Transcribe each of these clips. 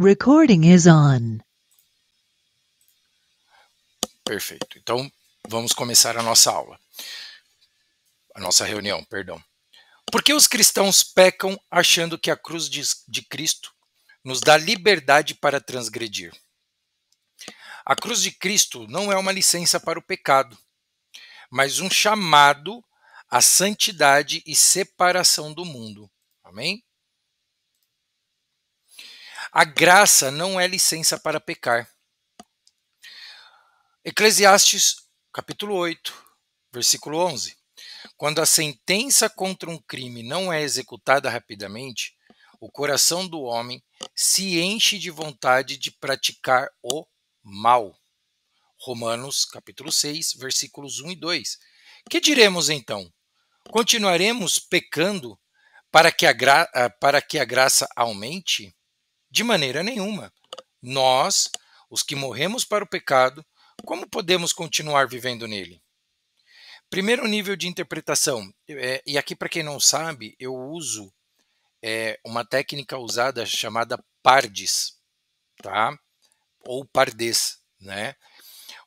Recording is on. Perfeito. Então, vamos começar a nossa aula. A nossa reunião, perdão. Por que os cristãos pecam achando que a cruz de Cristo nos dá liberdade para transgredir? A cruz de Cristo não é uma licença para o pecado, mas um chamado à santidade e separação do mundo. Amém? A graça não é licença para pecar. Eclesiastes, capítulo 8, versículo 11. Quando a sentença contra um crime não é executada rapidamente, o coração do homem se enche de vontade de praticar o mal. Romanos, capítulo 6, versículos 1 e 2. Que diremos então? Continuaremos pecando para que a graça aumente? De maneira nenhuma. Nós, os que morremos para o pecado, como podemos continuar vivendo nele? Primeiro nível de interpretação, e aqui para quem não sabe, eu uso uma técnica usada chamada Pardes, tá? Ou Pardês, né?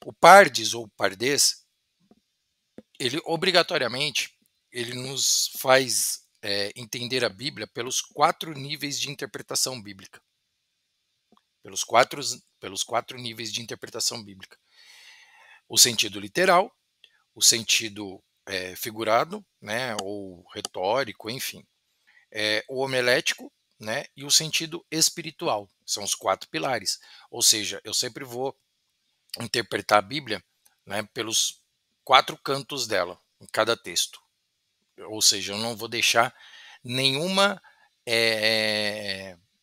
O Pardes ou Pardês, ele obrigatoriamente ele nos faz entender a Bíblia pelos 4 níveis de interpretação bíblica, pelos quatro níveis de interpretação bíblica: o sentido literal, o sentido figurado, né, ou retórico, enfim, o homilético, né, e o sentido espiritual. São os 4 pilares. Ou seja, eu sempre vou interpretar a Bíblia, né, pelos 4 cantos dela, em cada texto. Ou seja, eu não vou deixar nenhuma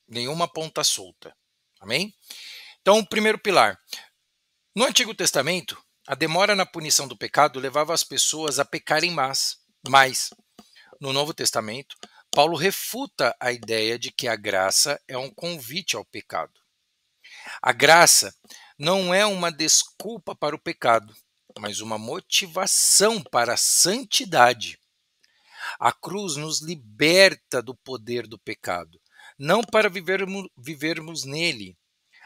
nenhuma ponta solta. Amém? Então, o primeiro pilar. No Antigo Testamento, a demora na punição do pecado levava as pessoas a pecarem mais. No Novo Testamento, Paulo refuta a ideia de que a graça é um convite ao pecado. A graça não é uma desculpa para o pecado, mas uma motivação para a santidade. A cruz nos liberta do poder do pecado, não para vivermos nele.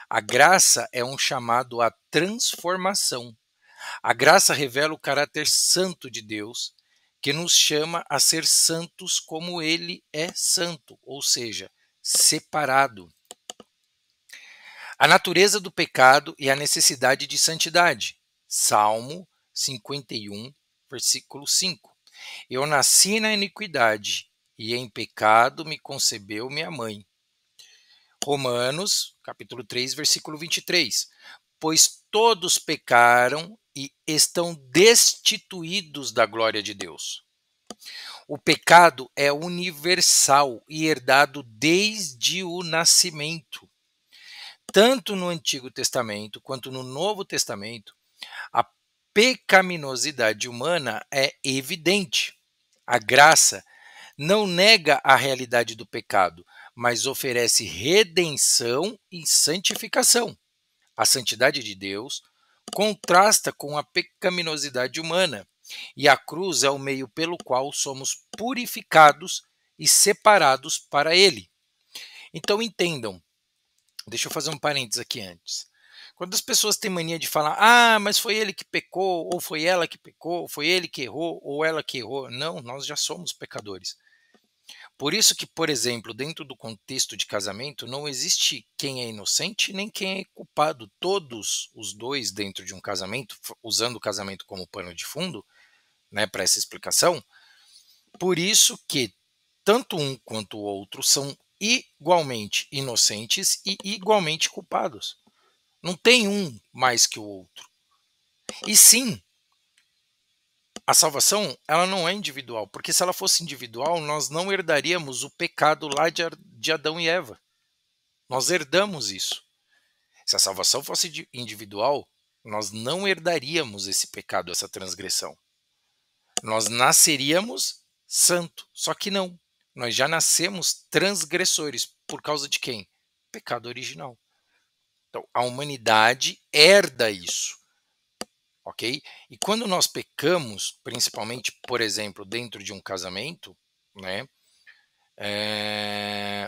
A graça é um chamado à transformação. A graça revela o caráter santo de Deus, que nos chama a ser santos como ele é santo, ou seja, separado. A natureza do pecado e a necessidade de santidade. Salmo 51, versículo 5. Eu nasci na iniquidade, e em pecado me concebeu minha mãe. Romanos, capítulo 3, versículo 23. Pois todos pecaram e estão destituídos da glória de Deus. O pecado é universal e herdado desde o nascimento. Tanto no Antigo Testamento quanto no Novo Testamento, a pecaminosidade humana é evidente. A graça não nega a realidade do pecado, mas oferece redenção e santificação. A santidade de Deus contrasta com a pecaminosidade humana, e a cruz é o meio pelo qual somos purificados e separados para Ele. Então entendam, deixa eu fazer um parênteses aqui antes. Quando as pessoas têm mania de falar, mas foi ele que pecou, ou foi ela que pecou, foi ele que errou, ou ela que errou. Não, nós já somos pecadores. Por isso que, por exemplo, dentro do contexto de casamento, não existe quem é inocente nem quem é culpado. Todos os dois dentro de um casamento, usando o casamento como pano de fundo, né, para essa explicação, por isso que tanto um quanto o outro são igualmente inocentes e igualmente culpados. Não tem um mais que o outro. E sim, a salvação ela não é individual, porque se ela fosse individual, nós não herdaríamos o pecado lá de Adão e Eva. Nós herdamos isso. Se a salvação fosse individual, nós não herdaríamos esse pecado, essa transgressão. Nós nasceríamos santo, só que não. Nós já nascemos transgressores. Por causa de quem? Pecado original. Então, a humanidade herda isso. Ok? E quando nós pecamos, principalmente, por exemplo, dentro de um casamento, né,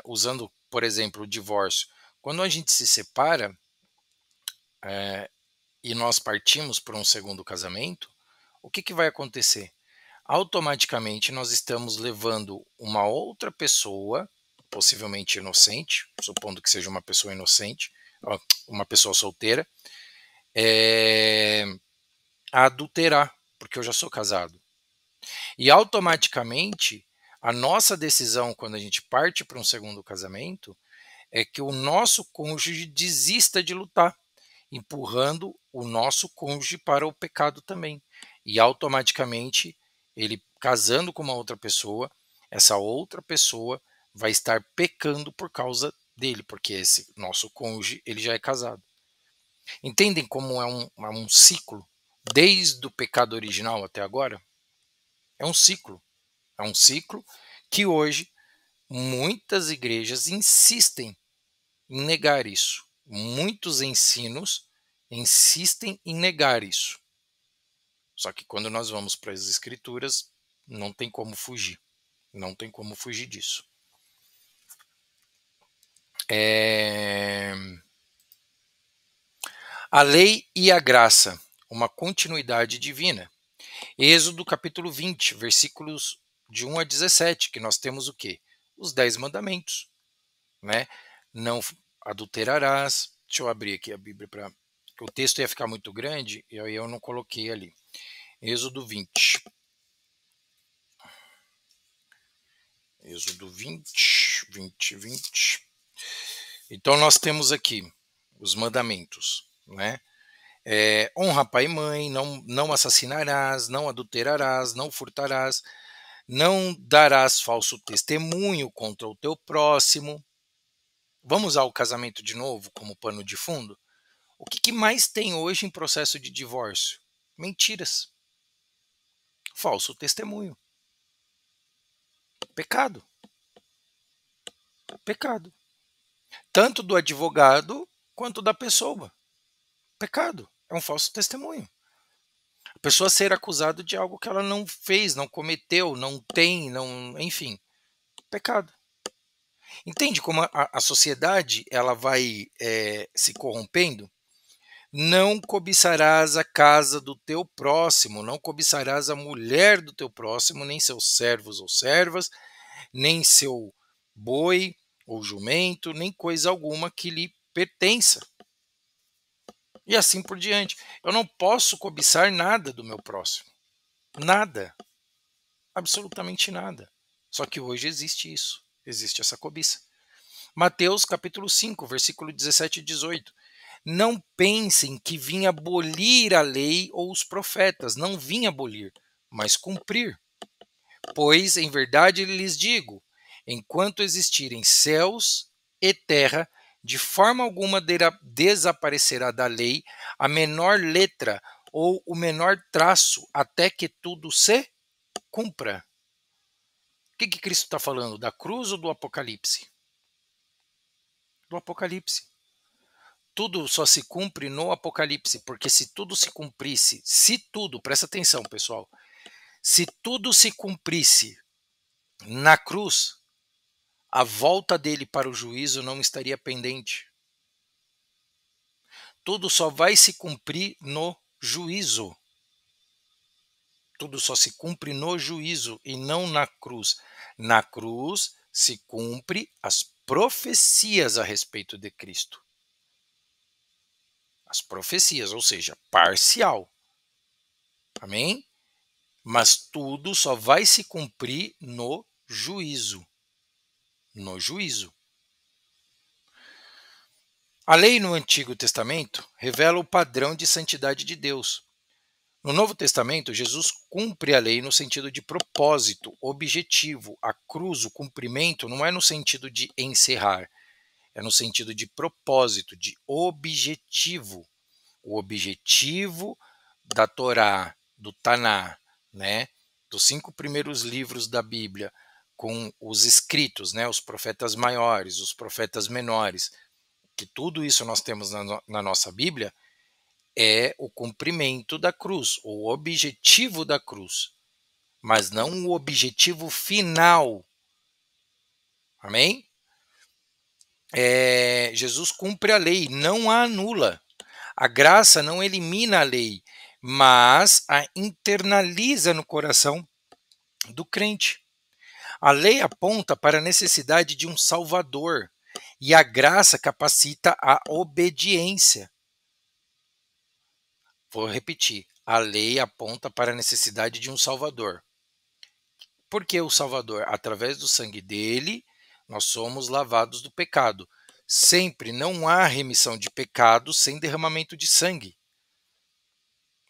usando, por exemplo, o divórcio Quando a gente se separa e nós partimos para um segundo casamento, o que vai acontecer? Automaticamente nós estamos levando uma outra pessoa, possivelmente inocente, supondo que seja uma pessoa inocente, uma pessoa solteira, a adulterar, porque eu já sou casado. E automaticamente a nossa decisão quando a gente parte para um segundo casamento é que o nosso cônjuge desista de lutar, empurrando o nosso cônjuge para o pecado também. E automaticamente, ele casando com uma outra pessoa, essa outra pessoa vai estar pecando por causa dele, porque esse nosso cônjuge, ele já é casado. Entendem como é um ciclo? Desde o pecado original até agora? É um ciclo. É um ciclo que hoje muitas igrejas insistem em negar isso. Muitos ensinos insistem em negar isso. Só que quando nós vamos para as escrituras, não tem como fugir. Não tem como fugir disso. A lei e a graça, uma continuidade divina. Êxodo capítulo 20, versículos de 1 a 17, que nós temos o quê? Os 10 mandamentos. Né? Não adulterarás. Deixa eu abrir aqui a Bíblia para. O texto ia ficar muito grande e aí eu não coloquei ali. Êxodo 20. Êxodo 20. Então nós temos aqui os mandamentos, né? Honra pai e mãe, não assassinarás, não adulterarás, não furtarás, não darás falso testemunho contra o teu próximo. Vamos usar o casamento de novo como pano de fundo? O que mais tem hoje em processo de divórcio? Mentiras. Falso testemunho. Pecado. Pecado. Tanto do advogado quanto da pessoa. Pecado. É um falso testemunho. A pessoa ser acusada de algo que ela não fez, não cometeu, não tem, não, enfim. Pecado. Entende como a sociedade ela vai se corrompendo? Não cobiçarás a casa do teu próximo, não cobiçarás a mulher do teu próximo, nem seus servos ou servas, nem seu boi ou jumento, nem coisa alguma que lhe pertença. E assim por diante. Eu não posso cobiçar nada do meu próximo. Nada. Absolutamente nada. Só que hoje existe isso. Existe essa cobiça. Mateus capítulo 5, versículo 17 e 18. Não pensem que vim abolir a lei ou os profetas. Não vim abolir, mas cumprir. Pois, em verdade, lhes digo, enquanto existirem céus e terra, de forma alguma desaparecerá da lei a menor letra ou o menor traço, até que tudo se cumpra. O que Cristo está falando? Da cruz ou do Apocalipse? Do Apocalipse. Tudo só se cumpre no Apocalipse, porque se tudo se cumprisse, presta atenção, pessoal, se tudo se cumprisse na cruz, a volta dele para o juízo não estaria pendente. Tudo só vai se cumprir no juízo. Tudo só se cumpre no juízo e não na cruz. Na cruz se cumpre as profecias a respeito de Cristo. As profecias, ou seja, parcial. Amém? Mas tudo só vai se cumprir no juízo. No juízo. A lei no Antigo Testamento revela o padrão de santidade de Deus. No Novo Testamento, Jesus cumpre a lei no sentido de propósito, objetivo. A cruz, o cumprimento, não é no sentido de encerrar, é no sentido de propósito, de objetivo. O objetivo da Torá, do Taná, né, dos 5 primeiros livros da Bíblia, com os escritos, né, os profetas maiores, os profetas menores, que tudo isso nós temos na nossa Bíblia, é o cumprimento da cruz, o objetivo da cruz, mas não o objetivo final. Amém? Jesus cumpre a lei, não a anula. A graça não elimina a lei, mas a internaliza no coração do crente. A lei aponta para a necessidade de um Salvador e a graça capacita a obediência. Vou repetir. A lei aponta para a necessidade de um Salvador. Por que o Salvador? Através do sangue dele, nós somos lavados do pecado. Sempre não há remissão de pecados sem derramamento de sangue.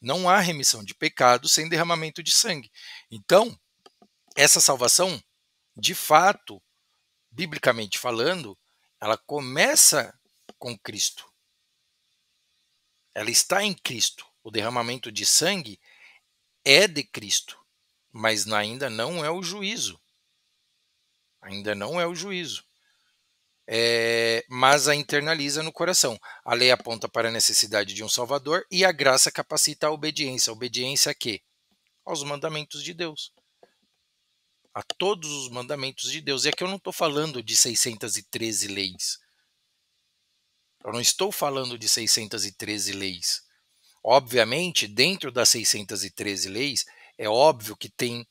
Não há remissão de pecados sem derramamento de sangue. Então, essa salvação, de fato, biblicamente falando, ela começa com Cristo. Ela está em Cristo. O derramamento de sangue é de Cristo, mas ainda não é o juízo. Ainda não é o juízo. Mas a internaliza no coração. A lei aponta para a necessidade de um Salvador e a graça capacita a obediência. A obediência a quê? Aos mandamentos de Deus. A todos os mandamentos de Deus. E aqui eu não estou falando de 613 leis. Eu não estou falando de 613 leis. Obviamente, dentro das 613 leis, é óbvio que tem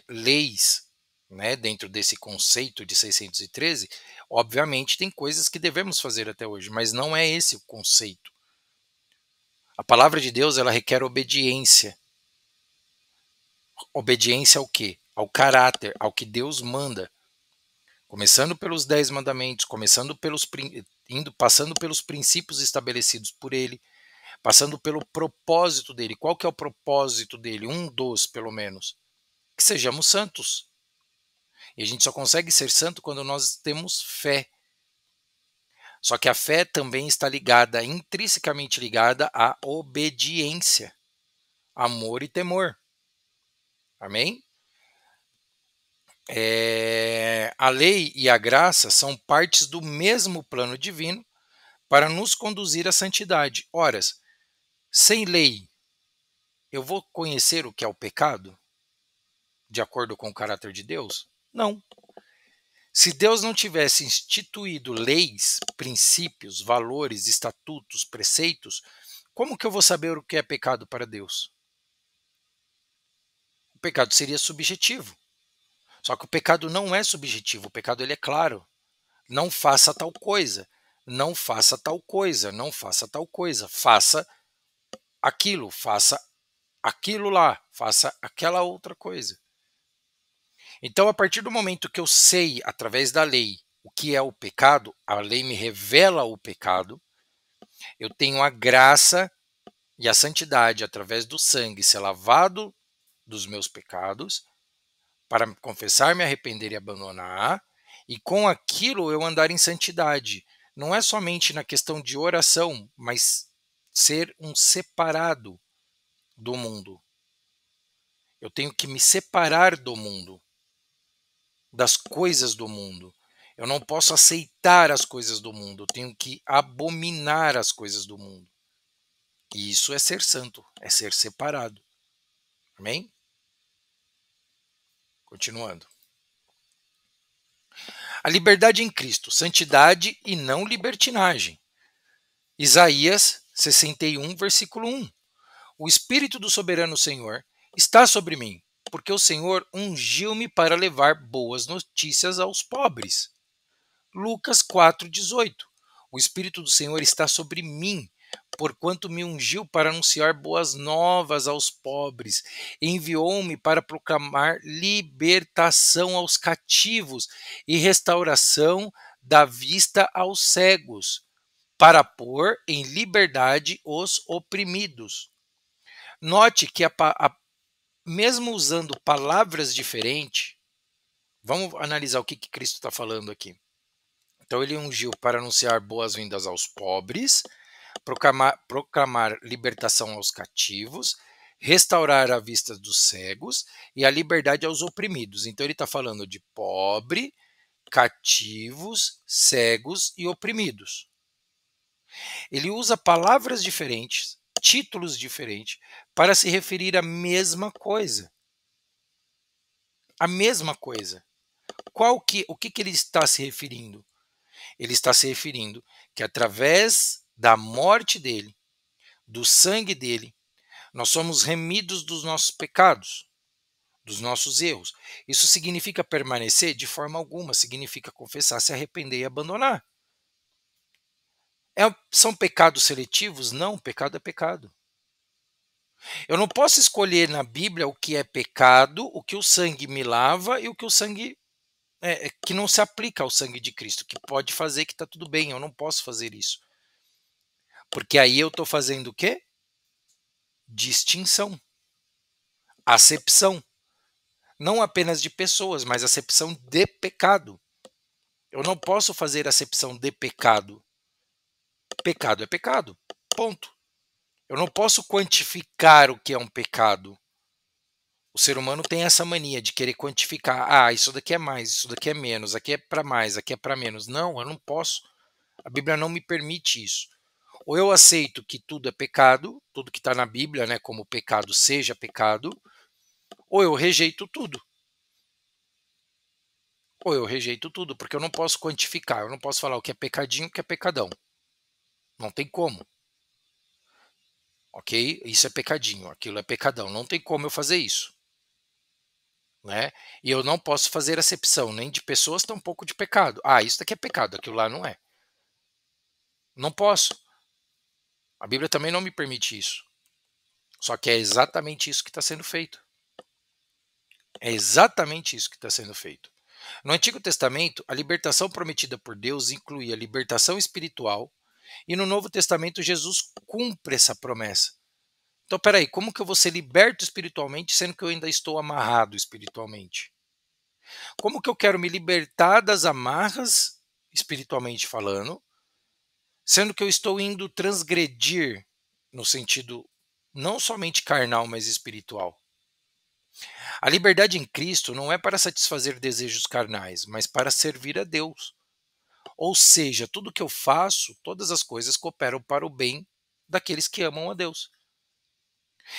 leis, né, dentro desse conceito de 613, obviamente tem coisas que devemos fazer até hoje, mas não é esse o conceito. A palavra de Deus, ela requer obediência. Obediência ao quê? Ao caráter, ao que Deus manda. Começando pelos 10 mandamentos, passando pelos princípios estabelecidos por ele, passando pelo propósito dele. Qual que é o propósito dele? Um dos, pelo menos. Que sejamos santos. E a gente só consegue ser santo quando nós temos fé. Só que a fé também está ligada, intrinsecamente ligada à obediência, amor e temor. Amém? A lei e a graça são partes do mesmo plano divino para nos conduzir à santidade. Ora, sem lei, eu vou conhecer o que é o pecado? De acordo com o caráter de Deus? Não. Se Deus não tivesse instituído leis, princípios, valores, estatutos, preceitos, como que eu vou saber o que é pecado para Deus? O pecado seria subjetivo. Só que o pecado não é subjetivo, o pecado ele é claro. Não faça tal coisa, não faça tal coisa, não faça tal coisa, faça aquilo lá, faça aquela outra coisa. Então, a partir do momento que eu sei, através da lei, o que é o pecado, a lei me revela o pecado, eu tenho a graça e a santidade, através do sangue, ser lavado dos meus pecados, para me confessar, me arrepender e abandonar, e com aquilo eu andar em santidade. Não é somente na questão de oração, mas ser um separado do mundo. Eu tenho que me separar do mundo, das coisas do mundo. Eu não posso aceitar as coisas do mundo, eu tenho que abominar as coisas do mundo. E isso é ser santo, é ser separado. Amém? Continuando. A liberdade em Cristo, santidade e não libertinagem. Isaías 61, versículo 1. O Espírito do soberano Senhor está sobre mim, porque o Senhor ungiu-me para levar boas notícias aos pobres. Lucas 4,18. O Espírito do Senhor está sobre mim, porquanto me ungiu para anunciar boas novas aos pobres, enviou-me para proclamar libertação aos cativos e restauração da vista aos cegos, para pôr em liberdade os oprimidos. Note que mesmo usando palavras diferentes, vamos analisar o que Cristo está falando aqui. Então ele ungiu para anunciar boas-vindas aos pobres, proclamar libertação aos cativos, restaurar a vista dos cegos e a liberdade aos oprimidos. Então ele está falando de pobre, cativos, cegos e oprimidos. Ele usa palavras diferentes, títulos diferentes, para se referir à mesma coisa. A mesma coisa. O que ele está se referindo? Ele está se referindo que através da morte dele, do sangue dele, nós somos remidos dos nossos pecados, dos nossos erros. Isso significa permanecer? De forma alguma, significa confessar, se arrepender e abandonar. São pecados seletivos? Não, pecado é pecado. Eu não posso escolher na Bíblia o que é pecado, o que o sangue me lava e o que o sangue que não se aplica ao sangue de Cristo, que pode fazer que está tudo bem. Eu não posso fazer isso. Porque aí eu estou fazendo o quê? Distinção, acepção. Não apenas de pessoas, mas acepção de pecado. Eu não posso fazer acepção de pecado. Pecado é pecado. Ponto. Eu não posso quantificar o que é um pecado. O ser humano tem essa mania de querer quantificar. Ah, isso daqui é mais, isso daqui é menos, aqui é para mais, aqui é para menos. Não, eu não posso. A Bíblia não me permite isso. Ou eu aceito que tudo é pecado, tudo que está na Bíblia, né, como pecado seja pecado, ou eu rejeito tudo. Ou eu rejeito tudo, porque eu não posso quantificar, eu não posso falar o que é pecadinho e o que é pecadão. Não tem como. Ok? Isso é pecadinho, aquilo é pecadão. Não tem como eu fazer isso. Né? E eu não posso fazer acepção nem de pessoas, tampouco de pecado. Ah, isso daqui é pecado, aquilo lá não é. Não posso. A Bíblia também não me permite isso. Só que é exatamente isso que está sendo feito. É exatamente isso que está sendo feito. No Antigo Testamento, a libertação prometida por Deus incluía a libertação espiritual, e no Novo Testamento, Jesus cumpre essa promessa. Então, peraí, como que eu vou ser liberto espiritualmente, sendo que eu ainda estou amarrado espiritualmente? Como que eu quero me libertar das amarras, espiritualmente falando, sendo que eu estou indo transgredir no sentido não somente carnal, mas espiritual? A liberdade em Cristo não é para satisfazer desejos carnais, mas para servir a Deus. Ou seja, tudo que eu faço, todas as coisas cooperam para o bem daqueles que amam a Deus.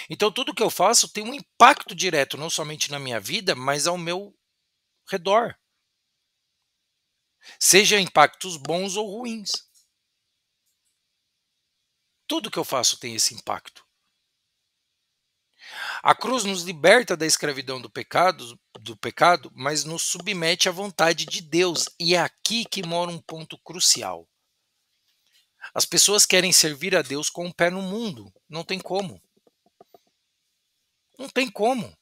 Então, tudo que eu faço tem um impacto direto, não somente na minha vida, mas ao meu redor. Seja impactos bons ou ruins. Tudo que eu faço tem esse impacto. A cruz nos liberta da escravidão do pecado, mas nos submete à vontade de Deus. E é aqui que mora um ponto crucial. As pessoas querem servir a Deus com o pé no mundo. Não tem como. Não tem como.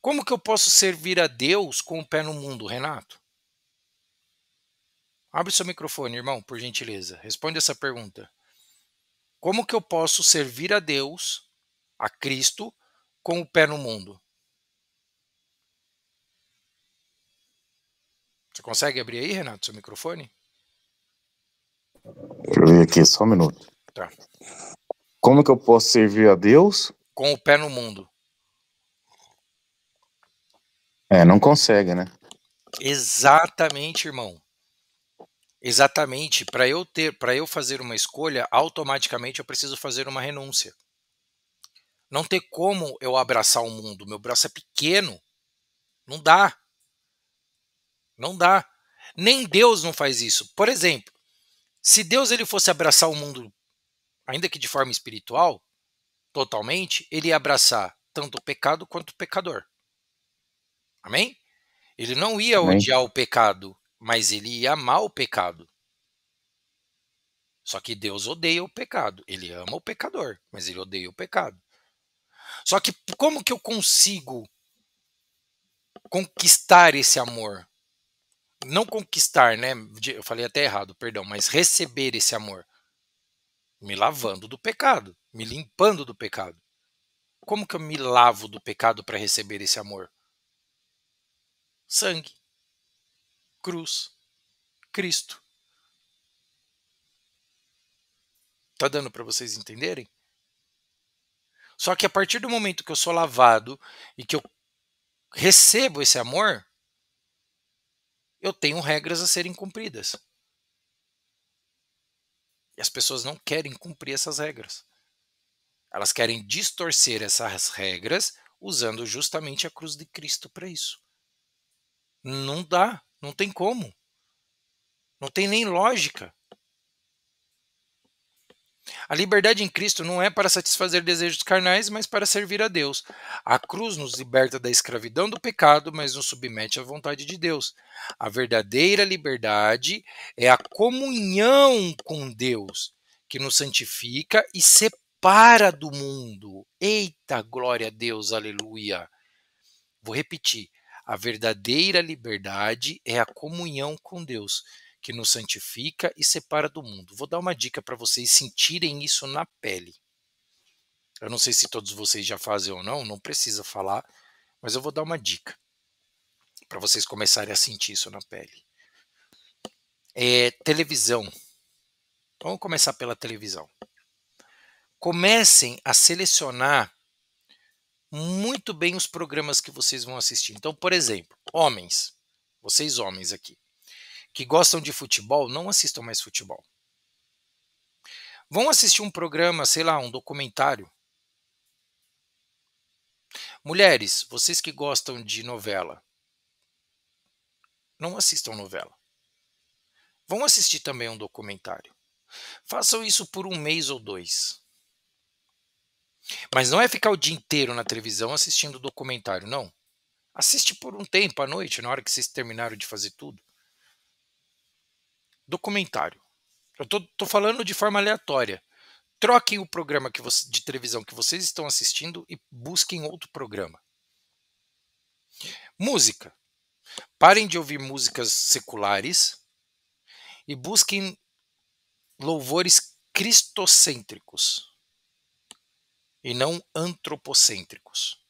Como que eu posso servir a Deus com o pé no mundo, Renato? Abre seu microfone, irmão, por gentileza. Responde essa pergunta. Como que eu posso servir a Deus, a Cristo, com o pé no mundo? Você consegue abrir aí, Renato, seu microfone? Deixa eu ver aqui, só um minuto. Tá. Como que eu posso servir a Deus? Com o pé no mundo. Não consegue, né? Exatamente, irmão. Exatamente. Para eu fazer uma escolha, automaticamente eu preciso fazer uma renúncia. Não tem como eu abraçar o mundo. Meu braço é pequeno. Não dá. Não dá. Nem Deus não faz isso. Por exemplo, se Deus ele fosse abraçar o mundo, ainda que de forma espiritual, totalmente, ele ia abraçar tanto o pecado quanto o pecador. Amém? Ele não ia Amém. odiar o pecado, mas ele ia amar o pecado. Só que Deus odeia o pecado. Ele ama o pecador, mas ele odeia o pecado. Só que como que eu consigo conquistar esse amor? Não conquistar, né? Eu falei até errado, perdão, mas receber esse amor. Me lavando do pecado, me limpando do pecado. Como que eu me lavo do pecado para receber esse amor? Sangue, cruz, Cristo. Tá dando para vocês entenderem? Só que a partir do momento que eu sou lavado e que eu recebo esse amor, eu tenho regras a serem cumpridas. E as pessoas não querem cumprir essas regras. Elas querem distorcer essas regras usando justamente a cruz de Cristo para isso. Não dá, não tem como. Não tem nem lógica. A liberdade em Cristo não é para satisfazer desejos carnais, mas para servir a Deus. A cruz nos liberta da escravidão do pecado, mas nos submete à vontade de Deus. A verdadeira liberdade é a comunhão com Deus, que nos santifica e separa do mundo. Eita, glória a Deus, aleluia. Vou repetir. A verdadeira liberdade é a comunhão com Deus, que nos santifica e separa do mundo. Vou dar uma dica para vocês sentirem isso na pele. Eu não sei se todos vocês já fazem ou não precisa falar, mas eu vou dar uma dica para vocês começarem a sentir isso na pele. Televisão. Vamos começar pela televisão. Comecem a selecionar muito bem os programas que vocês vão assistir. Então, por exemplo, homens, vocês homens aqui, que gostam de futebol, não assistam mais futebol. Vão assistir um programa, sei lá, um documentário. Mulheres, vocês que gostam de novela, não assistam novela. Vão assistir também um documentário. Façam isso por 1 mês ou 2. Mas não é ficar o dia inteiro na televisão assistindo documentário, não. Assiste por um tempo à noite, na hora que vocês terminaram de fazer tudo. Documentário. Eu tô falando de forma aleatória. Troquem o programa de televisão que vocês estão assistindo e busquem outro programa. Música. Parem de ouvir músicas seculares e busquem louvores cristocêntricos e não antropocêntricos.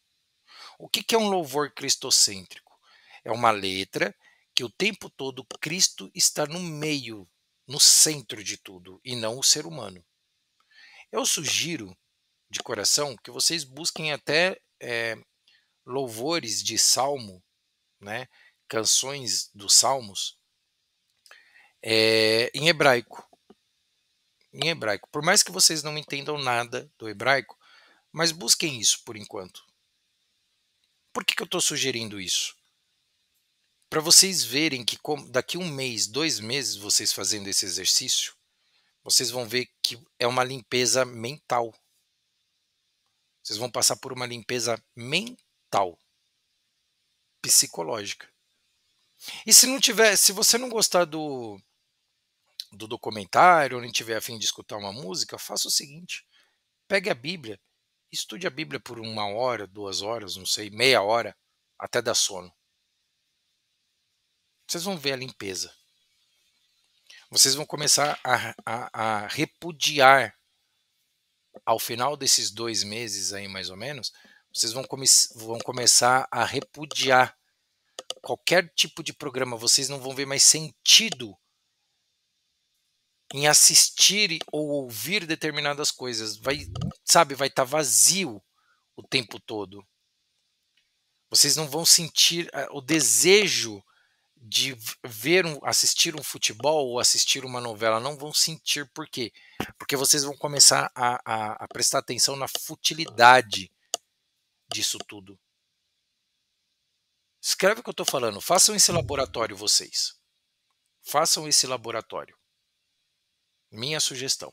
O que é um louvor cristocêntrico? É uma letra que o tempo todo Cristo está no meio, no centro de tudo, e não o ser humano. Eu sugiro, de coração, que vocês busquem até louvores de salmo, né, canções dos salmos, em hebraico. Em hebraico. Por mais que vocês não entendam nada do hebraico, mas busquem isso por enquanto. Por que eu estou sugerindo isso? Para vocês verem que daqui 1 mês, 2 meses, vocês fazendo esse exercício, vocês vão ver que é uma limpeza mental. Vocês vão passar por uma limpeza mental, psicológica. E se você não gostar do documentário, ou nem tiver a fim de escutar uma música, faça o seguinte: pegue a Bíblia, estude a Bíblia por 1 hora, 2 horas, não sei, meia hora, até dar sono. Vocês vão ver a limpeza. Vocês vão começar a repudiar, ao final desses 2 meses aí mais ou menos, vocês vão começar a repudiar qualquer tipo de programa. Vocês não vão ver mais sentido em assistir ou ouvir determinadas coisas. Vai estar vazio o tempo todo. Vocês não vão sentir o desejo de assistir um futebol ou assistir uma novela. Não vão sentir. Por quê? Porque vocês vão começar a prestar atenção na futilidade disso tudo. Escreve o que eu estou falando. Façam esse laboratório vocês. Façam esse laboratório. Minha sugestão.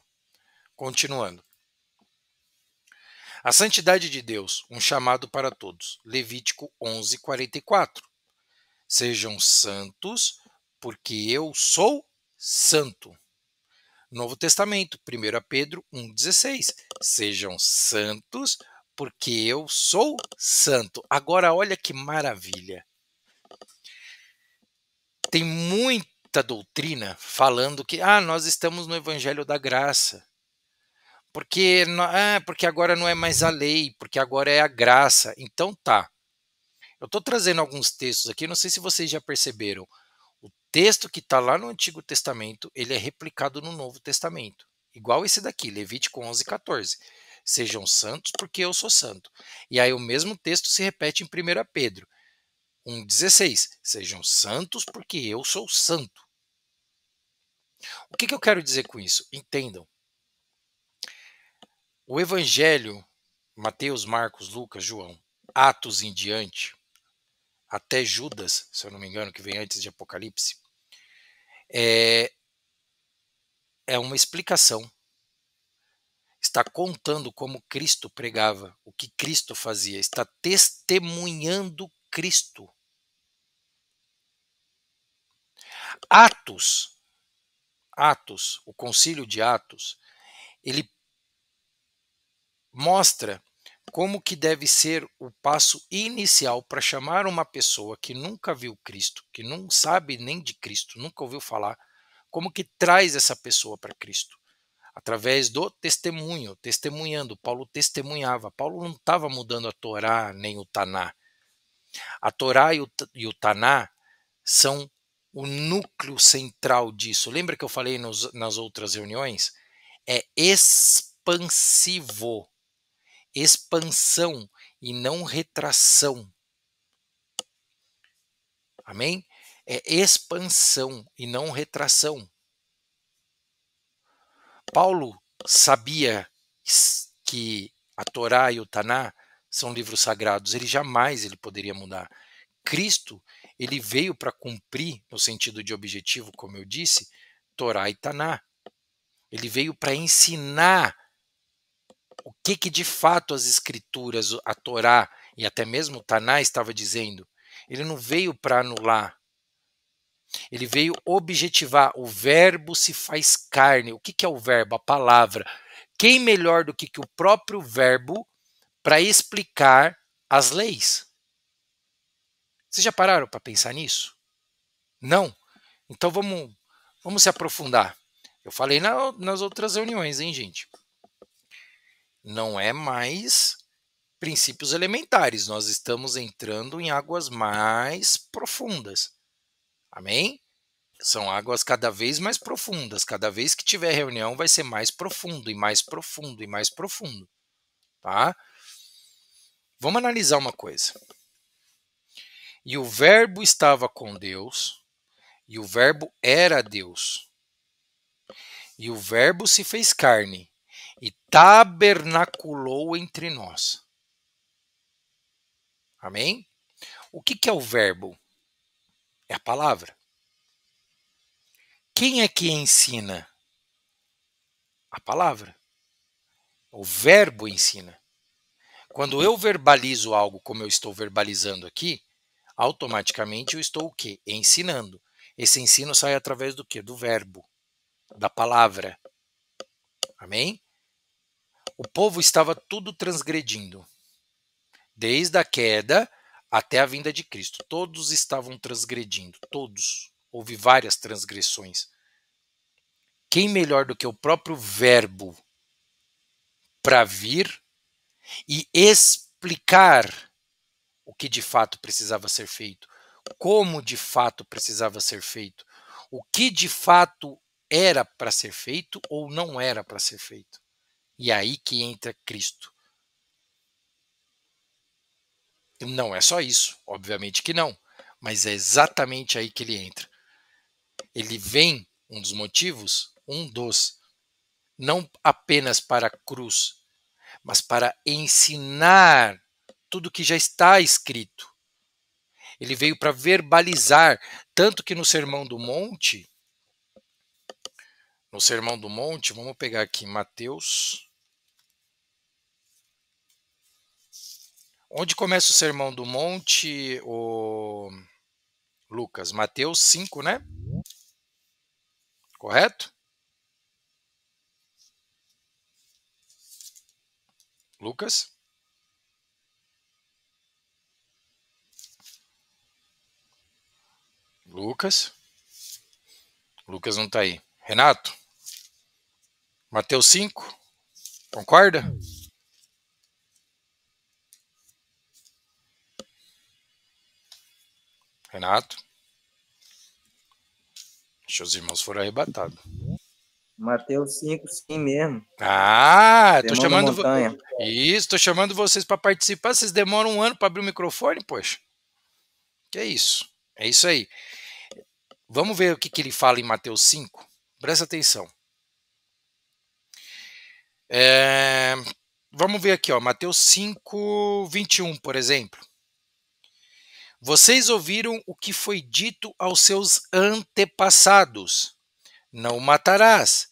Continuando. A santidade de Deus, um chamado para todos. Levítico 11:44. Sejam santos, porque eu sou santo. Novo Testamento, 1 Pedro 1,16. Sejam santos, porque eu sou santo. Agora, olha que maravilha. Tem muita doutrina falando que nós estamos no Evangelho da Graça. Porque agora não é mais a lei, porque agora é a graça. Então tá. Eu estou trazendo alguns textos aqui, não sei se vocês já perceberam. O texto que está lá no Antigo Testamento, ele é replicado no Novo Testamento. Igual esse daqui, Levítico 11:14. Sejam santos porque eu sou santo. E aí o mesmo texto se repete em 1 Pedro 1,16. Sejam santos porque eu sou santo. O que eu quero dizer com isso? Entendam. O Evangelho, Mateus, Marcos, Lucas, João, Atos em diante, até Judas, se eu não me engano, que vem antes de Apocalipse, é uma explicação. Está contando como Cristo pregava, o que Cristo fazia, está testemunhando Cristo. Atos, o concílio de Atos, ele mostra como que deve ser o passo inicial para chamar uma pessoa que nunca viu Cristo, que não sabe nem de Cristo, nunca ouviu falar, como que traz essa pessoa para Cristo? Através do testemunho, testemunhando. Paulo testemunhava. Paulo não estava mudando a Torá nem o Taná. A Torá e o Taná são o núcleo central disso. Lembra que eu falei nas outras reuniões? É expansivo. Expansão e não retração. Amém? É expansão e não retração. Paulo sabia que a Torá e o Taná são livros sagrados. Ele poderia mudar. Cristo, ele veio para cumprir, no sentido de objetivo, como eu disse, Torá e Taná. Ele veio para ensinar o que de fato as escrituras, a Torá e até mesmo o Taná estava dizendo. Ele não veio para anular. Ele veio objetivar. O verbo se faz carne. O que é o verbo? A palavra. Quem melhor do que o próprio verbo para explicar as leis? Vocês já pararam para pensar nisso? Não? Então vamos se aprofundar. Eu falei nas outras reuniões, hein, gente? Não é mais princípios elementares. Nós estamos entrando em águas mais profundas. Amém? São águas cada vez mais profundas. Cada vez que tiver reunião vai ser mais profundo e mais profundo e mais profundo. Tá? Vamos analisar uma coisa. E o verbo estava com Deus, e o verbo era Deus. E o verbo se fez carne e tabernaculou entre nós. Amém? O que é o verbo? É a palavra. Quem é que ensina? A palavra. O verbo ensina. Quando eu verbalizo algo como eu estou verbalizando aqui, automaticamente eu estou o quê? Ensinando. Esse ensino sai através do quê? Do verbo, da palavra. Amém? O povo estava tudo transgredindo. Desde a queda até a vinda de Cristo. Todos estavam transgredindo. Todos. Houve várias transgressões. Quem melhor do que o próprio verbo para vir e explicar o que de fato precisava ser feito, como de fato precisava ser feito, o que de fato era para ser feito ou não era para ser feito. E aí que entra Cristo. Não é só isso, obviamente que não, mas é exatamente aí que ele entra. Ele vem, não apenas para a cruz, mas para ensinar tudo que já está escrito. Ele veio para verbalizar, tanto que no Sermão do Monte, vamos pegar aqui Mateus. Onde começa o Sermão do Monte, o Lucas? Mateus 5, né? Correto? Lucas? Lucas não está aí. Renato? Mateus 5? Concorda? Renato? Deixa os irmãos foram arrebatados. Mateus 5, sim mesmo. Tô chamando. Isso, tô chamando vocês para participar. Vocês demoram um ano para abrir o microfone, poxa. Que é isso? É isso aí. Vamos ver o que ele fala em Mateus 5? Presta atenção. Vamos ver aqui, ó, Mateus 5, 21, por exemplo. Vocês ouviram o que foi dito aos seus antepassados: não matarás,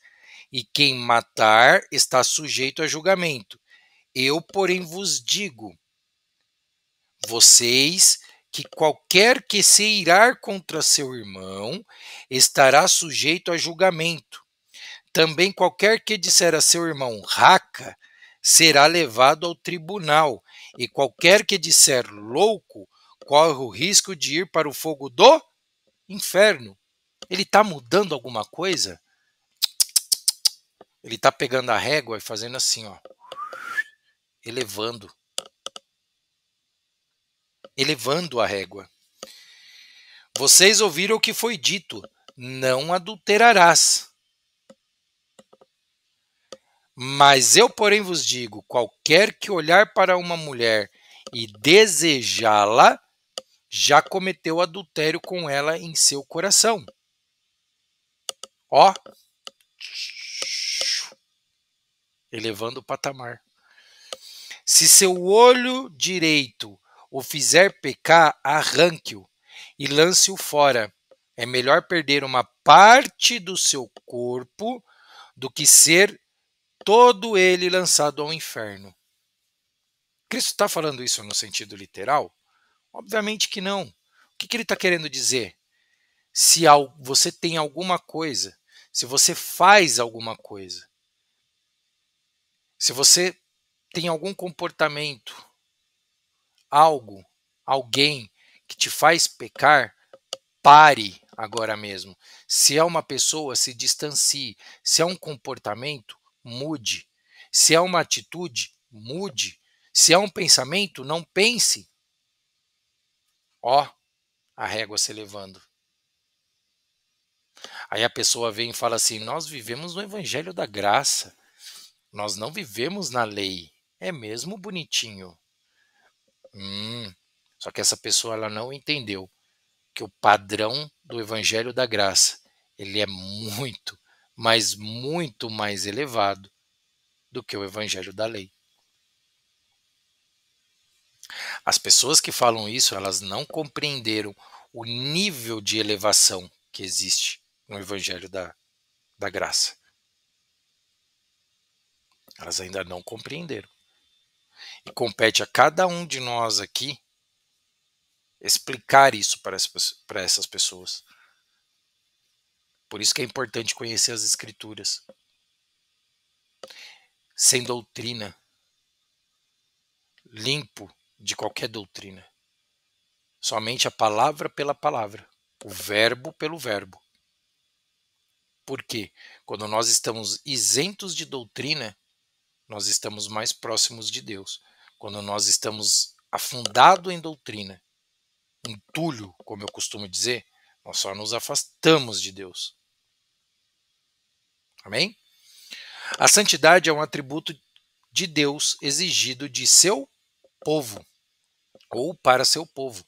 e quem matar está sujeito a julgamento. Eu, porém, vos digo, vocês, que qualquer que se irar contra seu irmão estará sujeito a julgamento. Também qualquer que disser a seu irmão raca será levado ao tribunal, e qualquer que disser louco corre o risco de ir para o fogo do inferno. Ele está mudando alguma coisa? Ele está pegando a régua e fazendo assim, ó, elevando a régua. Vocês ouviram o que foi dito: não adulterarás. Mas eu, porém, vos digo: qualquer que olhar para uma mulher e desejá-la, já cometeu adultério com ela em seu coração. Ó, elevando o patamar. Se seu olho direito o fizer pecar, arranque-o e lance-o fora. É melhor perder uma parte do seu corpo do que ser todo ele lançado ao inferno. Cristo está falando isso no sentido literal? Obviamente que não. O que ele está querendo dizer? Se você tem alguma coisa, se você faz alguma coisa, se você tem algum comportamento, algo, alguém que te faz pecar, pare agora mesmo. Se é uma pessoa, se distancie. Se é um comportamento, mude. Se é uma atitude, mude. Se é um pensamento, não pense. Ó, a régua se elevando. Aí a pessoa vem e fala assim: nós vivemos no evangelho da graça. Nós não vivemos na lei. É mesmo bonitinho. Só que essa pessoa ela não entendeu que o padrão do evangelho da graça, ele é muito, mas muito mais elevado do que o evangelho da lei. As pessoas que falam isso, elas não compreenderam o nível de elevação que existe no evangelho da graça. Elas ainda não compreenderam. E compete a cada um de nós aqui explicar isso para essas pessoas. Por isso que é importante conhecer as Escrituras. Sem doutrina, limpo de qualquer doutrina. Somente a palavra pela palavra, o verbo pelo verbo. Por quê? Quando nós estamos isentos de doutrina, nós estamos mais próximos de Deus. Quando nós estamos afundados em doutrina, entulho, como eu costumo dizer, nós só nos afastamos de Deus. Amém? A santidade é um atributo de Deus exigido de seu povo, ou para seu povo.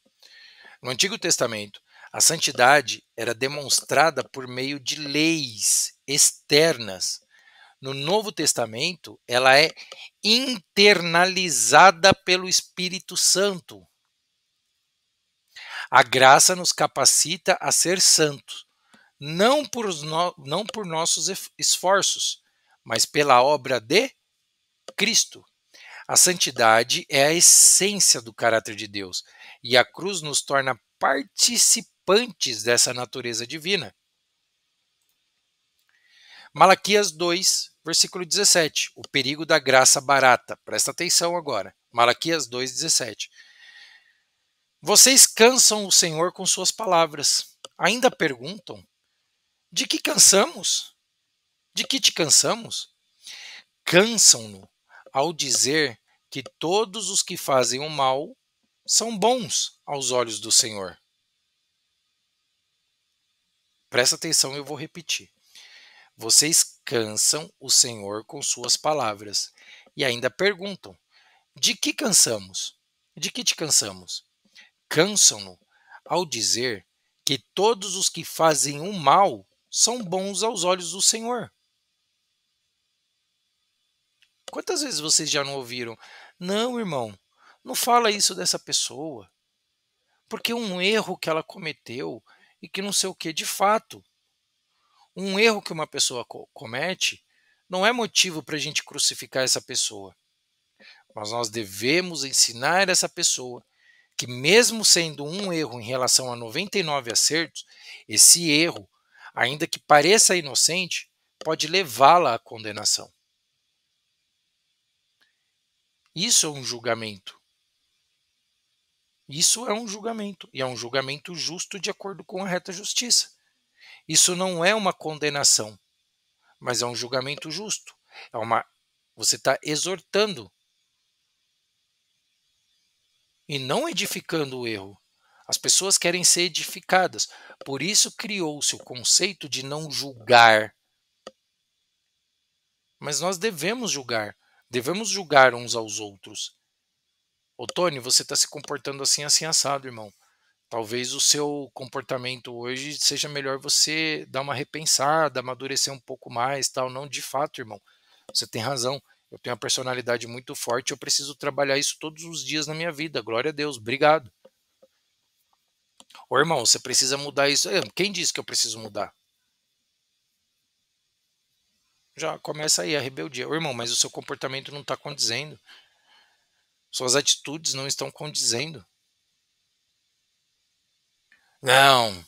No Antigo Testamento, a santidade era demonstrada por meio de leis externas. No Novo Testamento, ela é internalizada pelo Espírito Santo. A graça nos capacita a ser santos, não por nossos esforços, mas pela obra de Cristo. A santidade é a essência do caráter de Deus, e a cruz nos torna participantes dessa natureza divina. Malaquias 2, versículo 17. O perigo da graça barata. Presta atenção agora. Malaquias 2, 17. Vocês cansam o Senhor com suas palavras. Ainda perguntam: de que cansamos? De que te cansamos? Cansam-no ao dizer que todos os que fazem o mal são bons aos olhos do Senhor. Presta atenção, eu vou repetir. Vocês cansam o Senhor com suas palavras e ainda perguntam: de que cansamos? De que te cansamos? Cansam-no ao dizer que todos os que fazem o mal são bons aos olhos do Senhor. Quantas vezes vocês já não ouviram? Não, irmão, não fala isso dessa pessoa. Porque um erro que ela cometeu e que não sei o que, de fato, um erro que uma pessoa comete não é motivo para a gente crucificar essa pessoa. Mas nós devemos ensinar essa pessoa que, mesmo sendo um erro em relação a 99 acertos, esse erro, ainda que pareça inocente, pode levá-la à condenação. Isso é um julgamento. Isso é um julgamento. E é um julgamento justo de acordo com a reta justiça. Isso não é uma condenação, mas é um julgamento justo. Você está exortando e não edificando o erro. As pessoas querem ser edificadas. Por isso criou-se o conceito de não julgar. Mas nós devemos julgar. Devemos julgar uns aos outros. Ô Tony, você está se comportando assim, assim, assado, irmão. Talvez o seu comportamento hoje seja melhor você dar uma repensada, amadurecer um pouco mais, tal. Não, de fato, irmão. Você tem razão. Eu tenho uma personalidade muito forte, eu preciso trabalhar isso todos os dias na minha vida. Glória a Deus. Obrigado. Ô, irmão, você precisa mudar isso. Quem disse que eu preciso mudar? Já começa aí a rebeldia. Ô, irmão, mas o seu comportamento não está condizendo. Suas atitudes não estão condizendo. Não,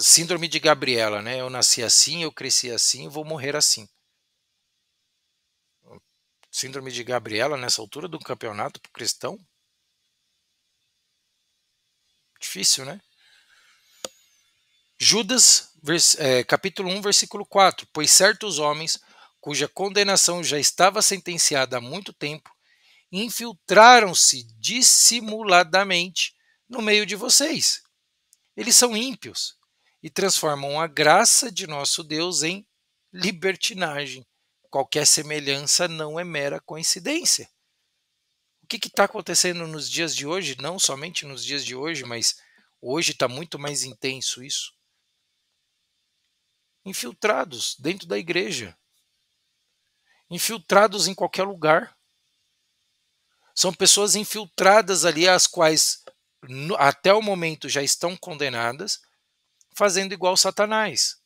síndrome de Gabriela, né? Eu nasci assim, eu cresci assim, vou morrer assim. Síndrome de Gabriela nessa altura do campeonato pro cristão? Difícil, né? Judas, capítulo 1, versículo 4. Pois certos homens, cuja condenação já estava sentenciada há muito tempo, infiltraram-se dissimuladamente no meio de vocês. Eles são ímpios e transformam a graça de nosso Deus em libertinagem. Qualquer semelhança não é mera coincidência. O que está acontecendo nos dias de hoje? Não somente nos dias de hoje, mas hoje está muito mais intenso isso. Infiltrados dentro da igreja. Infiltrados em qualquer lugar. São pessoas infiltradas ali, as quais até o momento já estão condenadas, fazendo igual Satanás.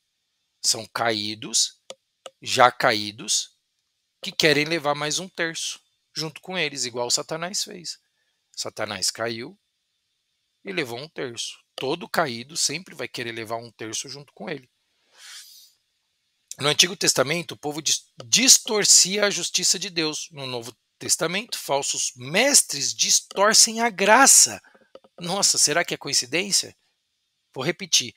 São caídos, já caídos, que querem levar mais um terço junto com eles, igual Satanás fez. Satanás caiu e levou um terço. Todo caído sempre vai querer levar um terço junto com ele. No Antigo Testamento, o povo distorcia a justiça de Deus. No Novo Testamento, falsos mestres distorcem a graça. Nossa, será que é coincidência? Vou repetir.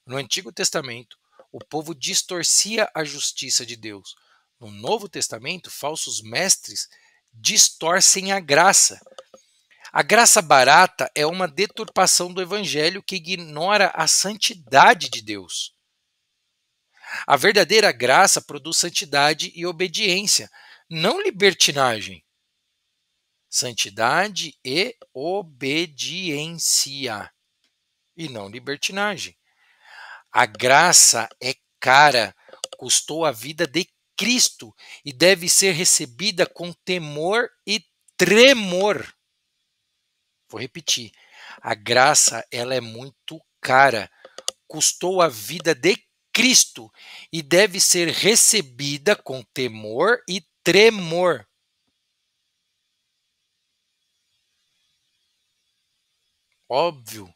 No Antigo Testamento, o povo distorcia a justiça de Deus. No Novo Testamento, falsos mestres distorcem a graça. A graça barata é uma deturpação do evangelho que ignora a santidade de Deus. A verdadeira graça produz santidade e obediência, não libertinagem. Santidade e obediência, e não libertinagem. A graça é cara, custou a vida de Cristo e deve ser recebida com temor e tremor. Vou repetir. A graça, ela é muito cara, custou a vida de Cristo e deve ser recebida com temor e tremor. Óbvio.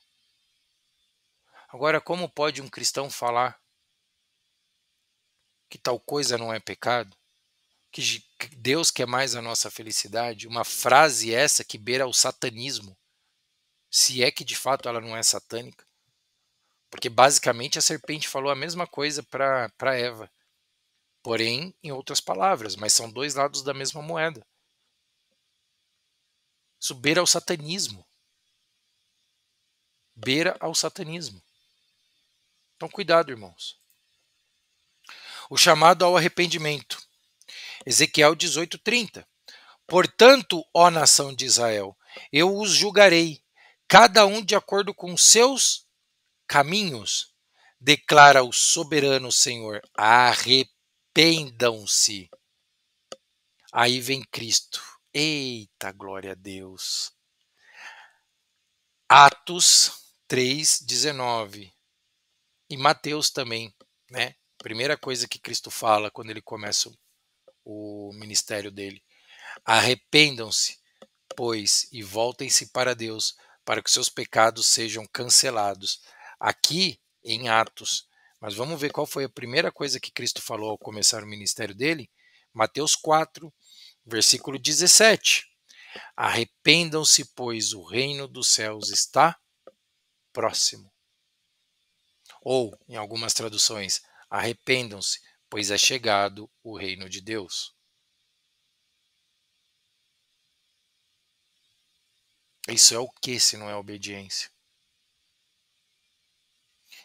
Agora, como pode um cristão falar que tal coisa não é pecado? Que Deus quer mais a nossa felicidade? Uma frase essa que beira o satanismo. Se é que de fato ela não é satânica. Porque basicamente a serpente falou a mesma coisa para Eva. Porém, em outras palavras, mas são dois lados da mesma moeda. Isso beira ao satanismo. Beira ao satanismo. Então, cuidado, irmãos. O chamado ao arrependimento. Ezequiel 18:30. Portanto, ó nação de Israel, eu os julgarei, cada um de acordo com seus caminhos, declara o soberano Senhor. Arrependam-se. Aí vem Cristo. Eita, glória a Deus. Atos 3:19. E Mateus também, né? Primeira coisa que Cristo fala quando ele começa o ministério dele. Arrependam-se, pois, e voltem-se para Deus, para que seus pecados sejam cancelados. Aqui em Atos. Mas vamos ver qual foi a primeira coisa que Cristo falou ao começar o ministério dele? Mateus 4, versículo 17. Arrependam-se, pois o reino dos céus está próximo. Ou, em algumas traduções, arrependam-se, pois é chegado o reino de Deus. Isso é o que se não é obediência?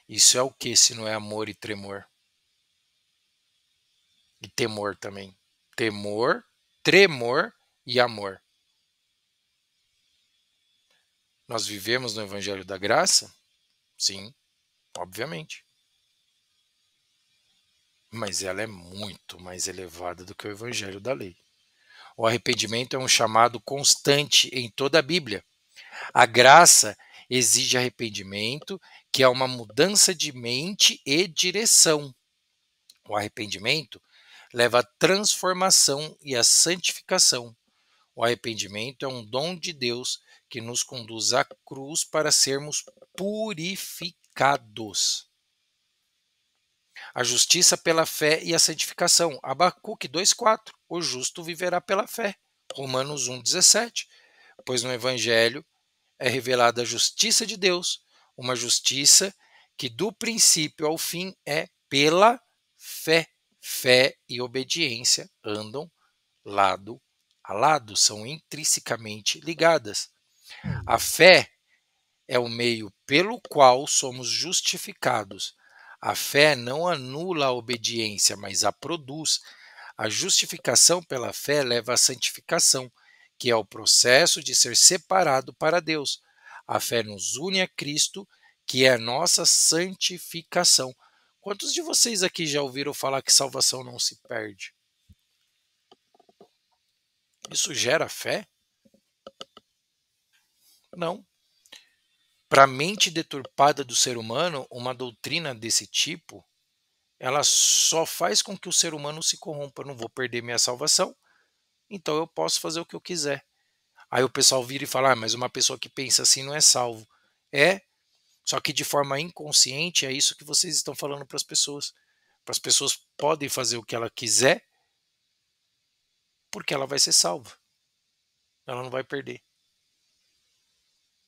Isso é o que se não é amor e tremor? E temor também. Temor, tremor e amor. Nós vivemos no Evangelho da Graça? Sim, obviamente. Mas ela é muito mais elevada do que o Evangelho da Lei. O arrependimento é um chamado constante em toda a Bíblia. A graça exige arrependimento, que é uma mudança de mente e direção. O arrependimento leva à transformação e à santificação. O arrependimento é um dom de Deus que nos conduz à cruz para sermos purificados. A justiça pela fé e a santificação. Abacuque 2:4. O justo viverá pela fé. Romanos 1:17. Pois no Evangelho é revelada a justiça de Deus, uma justiça que do princípio ao fim é pela fé. Fé e obediência andam lado a lado, são intrinsecamente ligadas. A fé é o meio pelo qual somos justificados. A fé não anula a obediência, mas a produz. A justificação pela fé leva à santificação, que é o processo de ser separado para Deus. A fé nos une a Cristo, que é a nossa santificação. Quantos de vocês aqui já ouviram falar que salvação não se perde? Isso gera fé? Não. Para a mente deturpada do ser humano, uma doutrina desse tipo, ela só faz com que o ser humano se corrompa. Eu não vou perder minha salvação, então eu posso fazer o que eu quiser. Aí o pessoal vira e fala, mas uma pessoa que pensa assim não é salvo. É, só que de forma inconsciente é isso que vocês estão falando para as pessoas. Para as pessoas podem fazer o que ela quiser, porque ela vai ser salva. Ela não vai perder.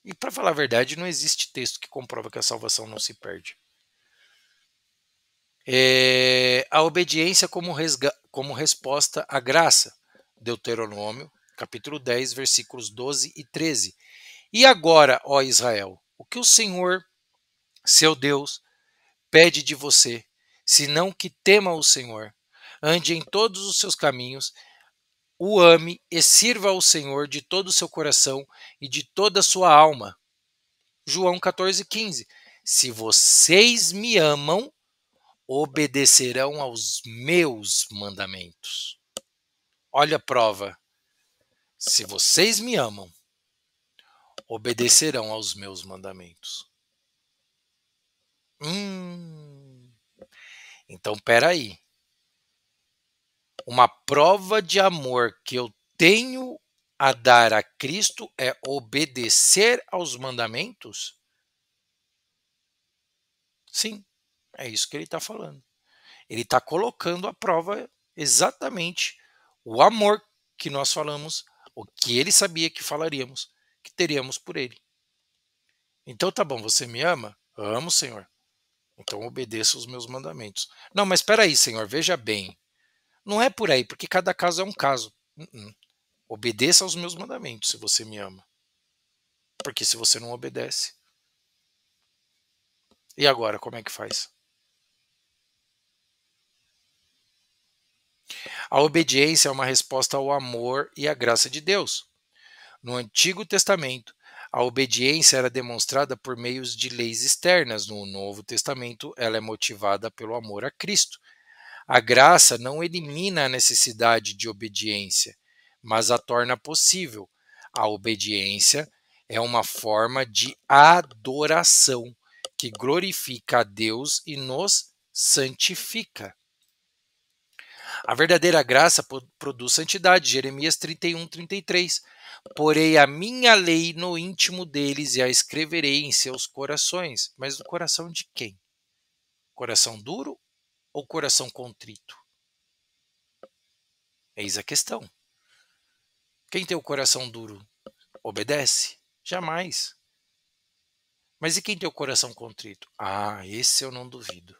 E para falar a verdade, não existe texto que comprova que a salvação não se perde. A obediência como resposta à graça. Deuteronômio, capítulo 10, versículos 12 e 13. E agora, ó Israel, o que o Senhor, seu Deus, pede de você, senão que tema o Senhor, ande em todos os seus caminhos, o ame e sirva ao Senhor de todo o seu coração e de toda a sua alma. João 14:15. Se vocês me amam, obedecerão aos meus mandamentos. Olha a prova. Se vocês me amam, obedecerão aos meus mandamentos. Então, peraí. Uma prova de amor que eu tenho a dar a Cristo é obedecer aos mandamentos? Sim, é isso que ele está falando. Ele está colocando à prova exatamente o amor que nós falamos, o que ele sabia que falaríamos, que teríamos por ele. Então tá bom, você me ama? Amo, Senhor. Então obedeça os meus mandamentos. Não, mas espera aí, Senhor, veja bem. Não é por aí, porque cada caso é um caso. Obedeça aos meus mandamentos se você me ama. Porque se você não obedece. E agora, como é que faz? A obediência é uma resposta ao amor e à graça de Deus. No Antigo Testamento, a obediência era demonstrada por meios de leis externas. No Novo Testamento, ela é motivada pelo amor a Cristo. A graça não elimina a necessidade de obediência, mas a torna possível. A obediência É uma forma de adoração que glorifica a Deus e nos santifica. A verdadeira graça produz santidade. Jeremias 31:33. Porei a minha lei no íntimo deles e a escreverei em seus corações. Mas no coração de quem? Coração duro ou coração contrito? Eis a questão. Quem tem o coração duro obedece? Jamais. Mas e quem tem o coração contrito? Ah, esse eu não duvido.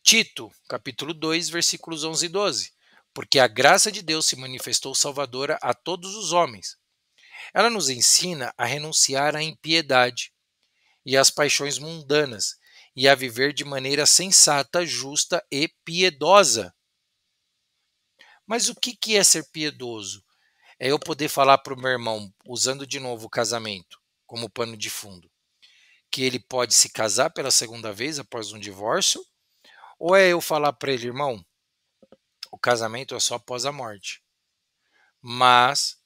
Tito, capítulo 2, versículos 11 e 12. Porque a graça de Deus se manifestou salvadora a todos os homens. Ela nos ensina a renunciar à impiedade e às paixões mundanas e a viver de maneira sensata, justa e piedosa. Mas o que é ser piedoso? É eu poder falar para o meu irmão, usando de novo o casamento como pano de fundo, que ele pode se casar pela segunda vez após um divórcio? Ou é eu falar para ele, irmão, o casamento é só após a morte, mas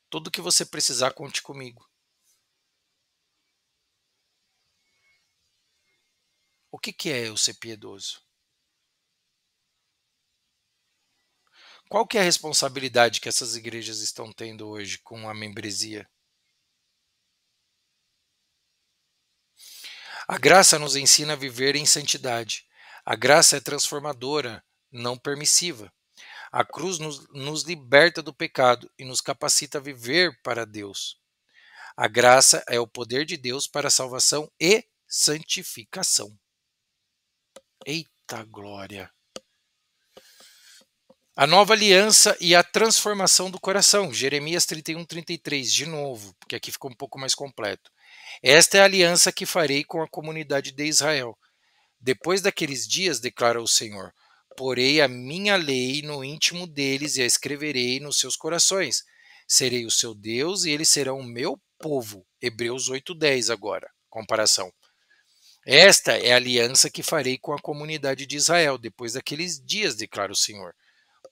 tudo que você precisar, conte comigo. O que é eu ser piedoso? Qual que é a responsabilidade que essas igrejas estão tendo hoje com a membresia? A graça nos ensina a viver em santidade. A graça é transformadora, não permissiva. A cruz nos liberta do pecado e nos capacita a viver para Deus. A graça é o poder de Deus para a salvação e santificação. Eita glória! A nova aliança e a transformação do coração. Jeremias 31:33, de novo, porque aqui ficou um pouco mais completo. Esta é a aliança que farei com a comunidade de Israel. Depois daqueles dias, declara o Senhor, porei a minha lei no íntimo deles e a escreverei nos seus corações. Serei o seu Deus e eles serão o meu povo. Hebreus 8:10 agora, comparação. Esta é a aliança que farei com a comunidade de Israel depois daqueles dias, declara o Senhor.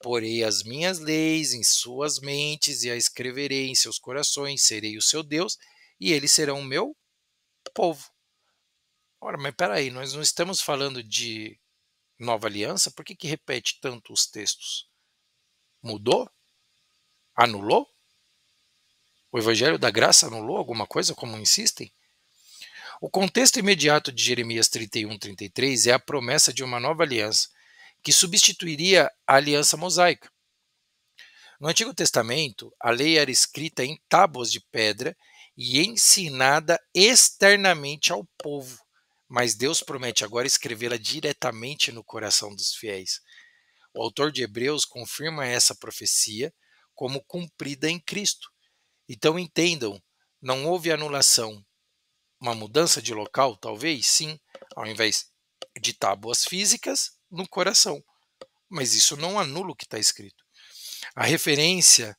Porei as minhas leis em suas mentes e a escreverei em seus corações. Serei o seu Deus e eles serão o meu povo. Ora, mas peraí, nós não estamos falando de nova aliança? Por que repete tanto os textos? Mudou? Anulou? O evangelho da graça anulou alguma coisa, como insistem? O contexto imediato de Jeremias 31:33 é a promessa de uma nova aliança, que substituiria a aliança mosaica. No Antigo Testamento, a lei era escrita em tábuas de pedra e ensinada externamente ao povo, mas Deus promete agora escrevê-la diretamente no coração dos fiéis. O autor de Hebreus confirma essa profecia como cumprida em Cristo. Então entendam, não houve anulação. Uma mudança de local, talvez, sim, ao invés de tábuas físicas, no coração. Mas isso não anula o que está escrito. A referência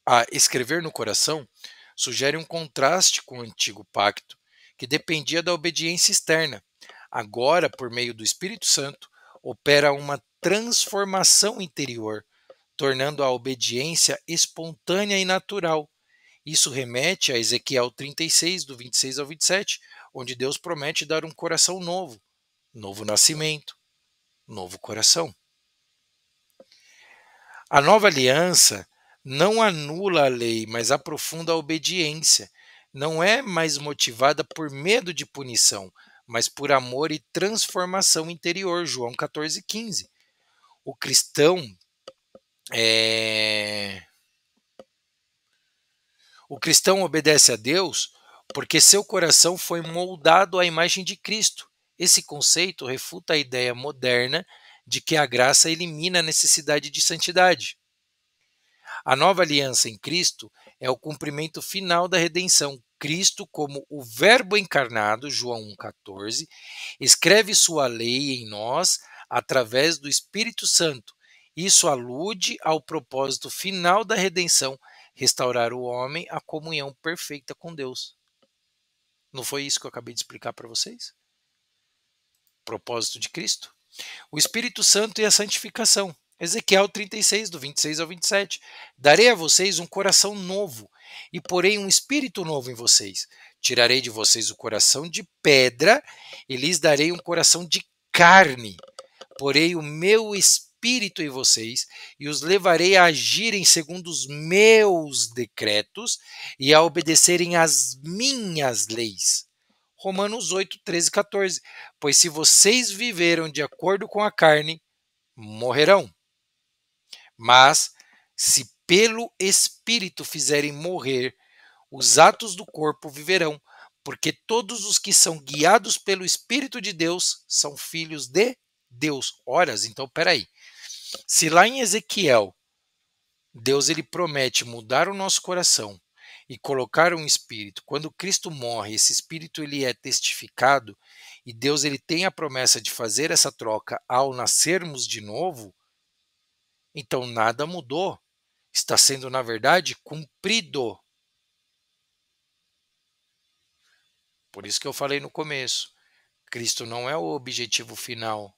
a escrever no coração sugere um contraste com o antigo pacto, que dependia da obediência externa. Agora, por meio do Espírito Santo, opera uma transformação interior, tornando a obediência espontânea e natural. Isso remete a Ezequiel 36, do 26 ao 27, onde Deus promete dar um coração novo, novo nascimento, novo coração. A nova aliança não anula a lei, mas aprofunda a obediência. Não é mais motivada por medo de punição, mas por amor e transformação interior. João 14,15. O cristão obedece a Deus porque seu coração foi moldado à imagem de Cristo. Esse conceito refuta a ideia moderna de que a graça elimina a necessidade de santidade. A nova aliança em Cristo é o cumprimento final da redenção. Cristo, como o Verbo encarnado, João 1,14, escreve sua lei em nós através do Espírito Santo. Isso alude ao propósito final da redenção, restaurar o homem à comunhão perfeita com Deus. Não foi isso que eu acabei de explicar para vocês? Propósito de Cristo. O Espírito Santo e a santificação. Ezequiel 36, do 26 ao 27. Darei a vocês um coração novo e porei um espírito novo em vocês. Tirarei de vocês o coração de pedra e lhes darei um coração de carne. Porei o meu espírito em vocês e os levarei a agirem segundo os meus decretos e a obedecerem às minhas leis. Romanos 8, 13 e 14. Pois se vocês viveram de acordo com a carne, morrerão. Mas, se pelo Espírito fizerem morrer, os atos do corpo viverão, porque todos os que são guiados pelo Espírito de Deus são filhos de Deus. Horas, então peraí. Se lá em Ezequiel, Deus ele promete mudar o nosso coração e colocar um espírito, quando Cristo morre, esse espírito ele é testificado e Deus ele tem a promessa de fazer essa troca ao nascermos de novo, então nada mudou. Está sendo, na verdade, cumprido. Por isso que eu falei no começo. Cristo não é o objetivo final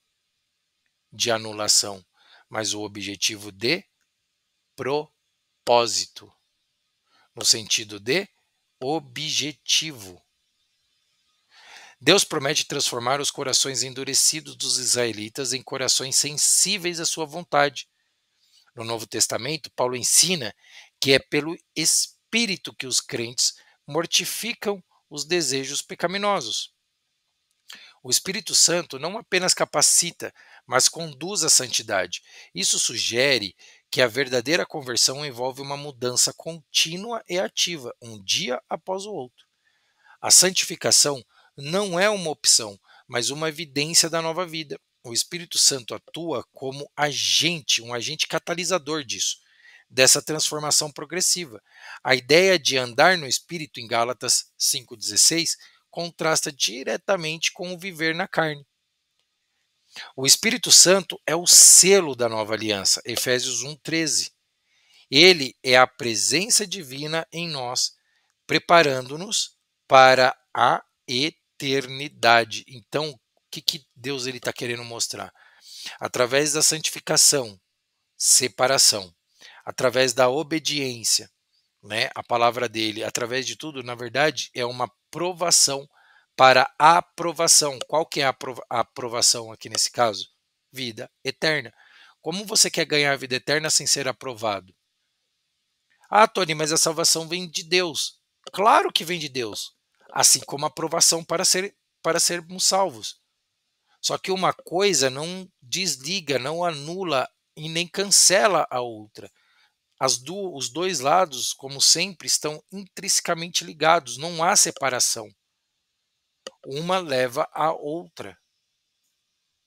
de anulação, mas o objetivo de propósito, no sentido de objetivo. Deus promete transformar os corações endurecidos dos israelitas em corações sensíveis à sua vontade. No Novo Testamento, Paulo ensina que é pelo Espírito que os crentes mortificam os desejos pecaminosos. O Espírito Santo não apenas capacita, mas conduz à santidade. Isso sugere que a verdadeira conversão envolve uma mudança contínua e ativa, um dia após o outro. A santificação não é uma opção, mas uma evidência da nova vida. O Espírito Santo atua como agente, um agente catalisador disso, dessa transformação progressiva. A ideia de andar no Espírito em Gálatas 5,16 contrasta diretamente com o viver na carne. O Espírito Santo é o selo da nova aliança, Efésios 1,13. Ele é a presença divina em nós, preparando-nos para a eternidade. Então, o que Deus está querendo mostrar? Através da santificação, separação, através da obediência, né, a palavra dele, através de tudo, na verdade, é uma provação para a aprovação. Qual que é a aprovação aqui nesse caso? Vida eterna. Como você quer ganhar a vida eterna sem ser aprovado? Ah, Tony, mas a salvação vem de Deus. Claro que vem de Deus. Assim como a aprovação para sermos salvos. Só que uma coisa não desliga, não anula e nem cancela a outra. Os dois lados, como sempre, estão intrinsecamente ligados, não há separação. Uma leva à outra.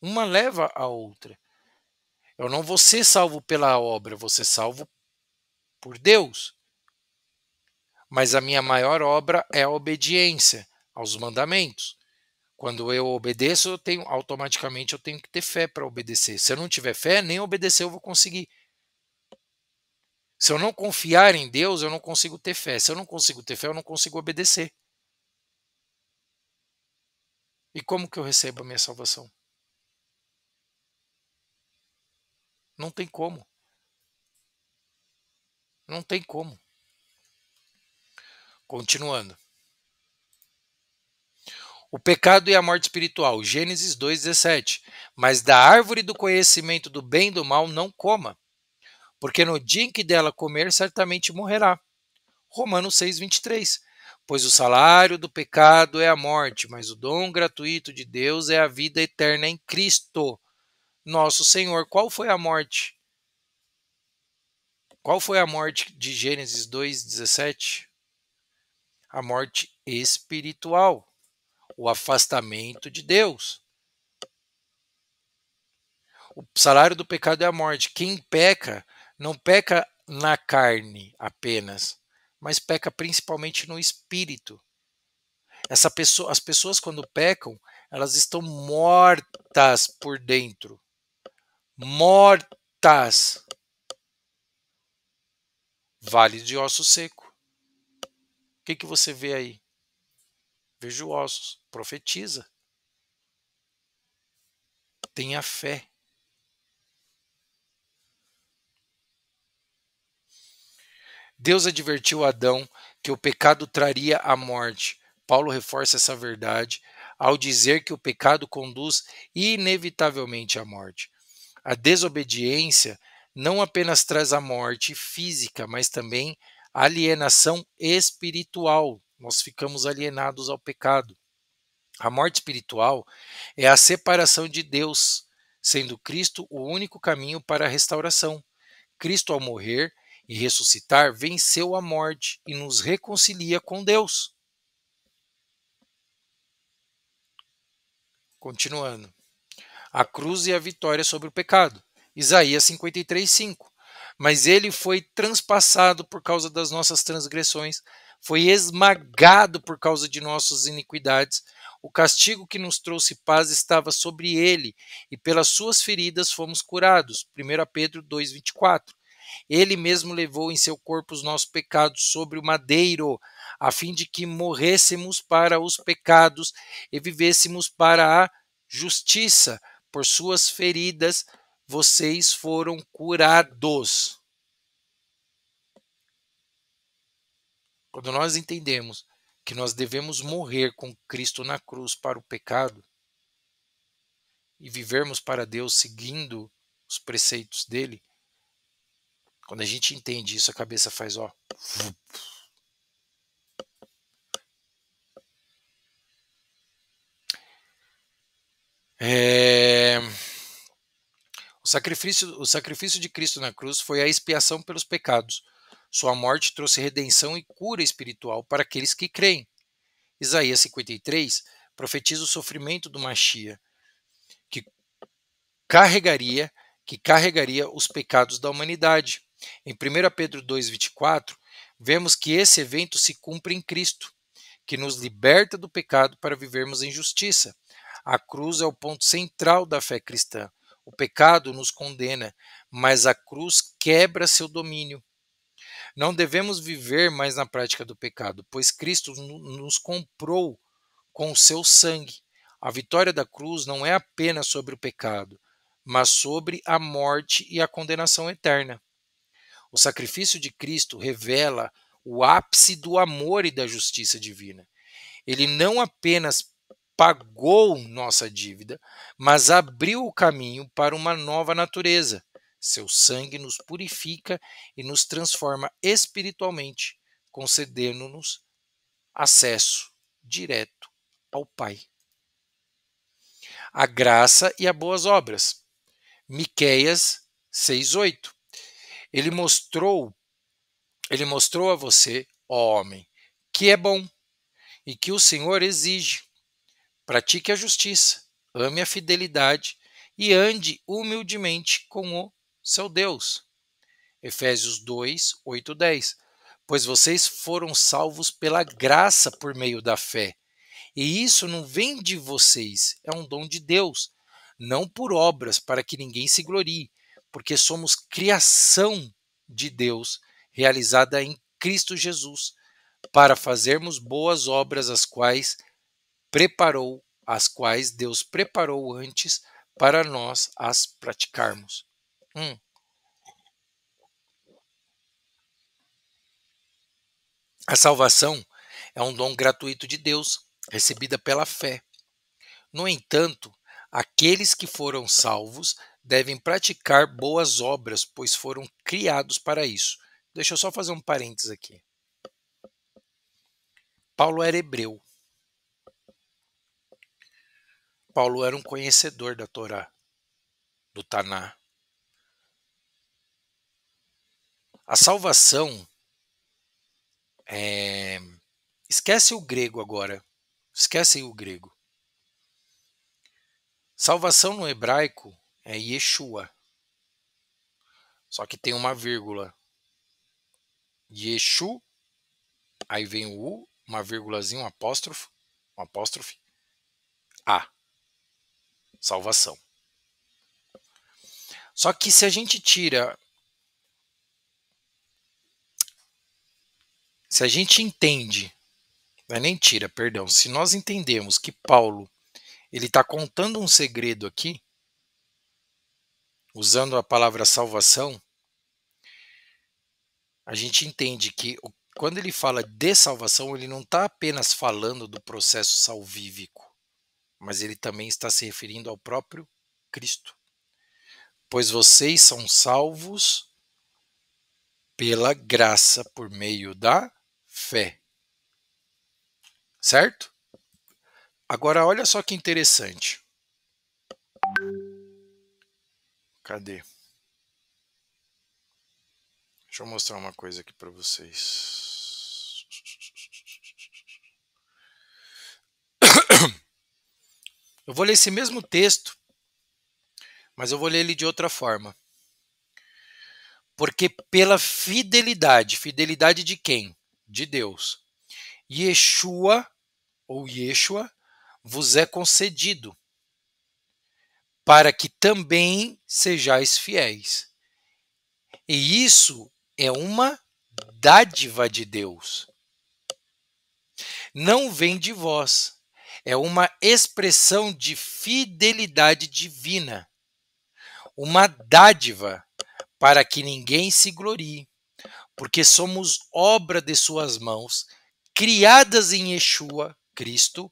Uma leva à outra. Eu não vou ser salvo pela obra, vou ser salvo por Deus. Mas a minha maior obra é a obediência aos mandamentos. Quando eu obedeço, automaticamente eu tenho que ter fé para obedecer. Se eu não tiver fé, nem obedecer eu vou conseguir. Se eu não confiar em Deus, eu não consigo ter fé. Se eu não consigo ter fé, eu não consigo obedecer. E como que eu recebo a minha salvação? Não tem como. Não tem como. Continuando. O pecado e a morte espiritual. Gênesis 2,17. Mas da árvore do conhecimento do bem e do mal não coma, porque no dia em que dela comer, certamente morrerá. Romanos 6,23. Pois o salário do pecado é a morte, mas o dom gratuito de Deus é a vida eterna em Cristo, nosso Senhor. Qual foi a morte? Qual foi a morte de Gênesis 2,17? A morte espiritual, o afastamento de Deus. O salário do pecado é a morte. Quem peca, não peca na carne apenas, mas peca principalmente no espírito. As pessoas quando pecam, elas estão mortas por dentro. Mortas. Vale de osso seco. O que você vê aí? Vejo ossos. Profetiza. Tenha fé. Deus advertiu Adão que o pecado traria a morte. Paulo reforça essa verdade ao dizer que o pecado conduz inevitavelmente à morte. A desobediência não apenas traz a morte física, mas também a alienação espiritual. Nós ficamos alienados ao pecado. A morte espiritual é a separação de Deus, sendo Cristo o único caminho para a restauração. Cristo, ao morrer e ressuscitar, venceu a morte e nos reconcilia com Deus. Continuando. A cruz e a vitória sobre o pecado. Isaías 53:5. Mas ele foi transpassado por causa das nossas transgressões, foi esmagado por causa de nossas iniquidades. O castigo que nos trouxe paz estava sobre ele, e pelas suas feridas fomos curados. 1 Pedro 2:24. Ele mesmo levou em seu corpo os nossos pecados sobre o madeiro, a fim de que morrêssemos para os pecados e vivêssemos para a justiça. Por suas feridas vocês foram curados. Quando nós entendemos que nós devemos morrer com Cristo na cruz para o pecado e vivermos para Deus seguindo os preceitos dele, quando a gente entende isso, a cabeça faz ó. O sacrifício de Cristo na cruz foi a expiação pelos pecados. Sua morte trouxe redenção e cura espiritual para aqueles que creem. Isaías 53 profetiza o sofrimento do Machia, que carregaria os pecados da humanidade. Em 1 Pedro 2:24, vemos que esse evento se cumpre em Cristo, que nos liberta do pecado para vivermos em justiça. A cruz é o ponto central da fé cristã. O pecado nos condena, mas a cruz quebra seu domínio. Não devemos viver mais na prática do pecado, pois Cristo nos comprou com o seu sangue. A vitória da cruz não é apenas sobre o pecado, mas sobre a morte e a condenação eterna. O sacrifício de Cristo revela o ápice do amor e da justiça divina. Ele não apenas pagou nossa dívida, mas abriu o caminho para uma nova natureza. Seu sangue nos purifica e nos transforma espiritualmente, concedendo-nos acesso direto ao Pai. A graça e as boas obras. Miqueias 6:8. Ele mostrou a você, ó homem, que é bom e que o Senhor exige. Pratique a justiça, ame a fidelidade e ande humildemente com o seu Deus. Efésios 2:8-10. Pois vocês foram salvos pela graça por meio da fé. E isso não vem de vocês, é um dom de Deus, não por obras para que ninguém se glorie, porque somos criação de Deus, realizada em Cristo Jesus, para fazermos boas obras, as quais Deus preparou antes para nós as praticarmos. A salvação é um dom gratuito de Deus, recebida pela fé. No entanto, aqueles que foram salvos devem praticar boas obras, pois foram criados para isso. Deixa eu só fazer um parênteses aqui. Paulo era hebreu. Paulo era um conhecedor da Torá, do Taná. A salvação esquece o grego agora. Esquece o grego. Salvação no hebraico é Yeshua. Só que tem uma vírgula. Yeshu, aí vem o U, uma vírgulazinha, um apóstrofe, A. Salvação. Só que se a gente entende, não é nem tira, perdão, se nós entendemos que Paulo ele está contando um segredo aqui, usando a palavra salvação, a gente entende que quando ele fala de salvação, ele não está apenas falando do processo salvífico, mas ele também está se referindo ao próprio Cristo. Pois vocês são salvos pela graça por meio da fé. Certo? Agora olha só que interessante. Cadê? Deixa eu mostrar uma coisa aqui para vocês. Eu vou ler esse mesmo texto, mas eu vou ler ele de outra forma. Porque pela fidelidade, fidelidade de quem? De Deus. Yeshua, ou Yeshua, vos é concedido, para que também sejais fiéis. E isso é uma dádiva de Deus. Não vem de vós. É uma expressão de fidelidade divina. Uma dádiva para que ninguém se glorie, porque somos obra de suas mãos, criadas em Yeshua, Cristo,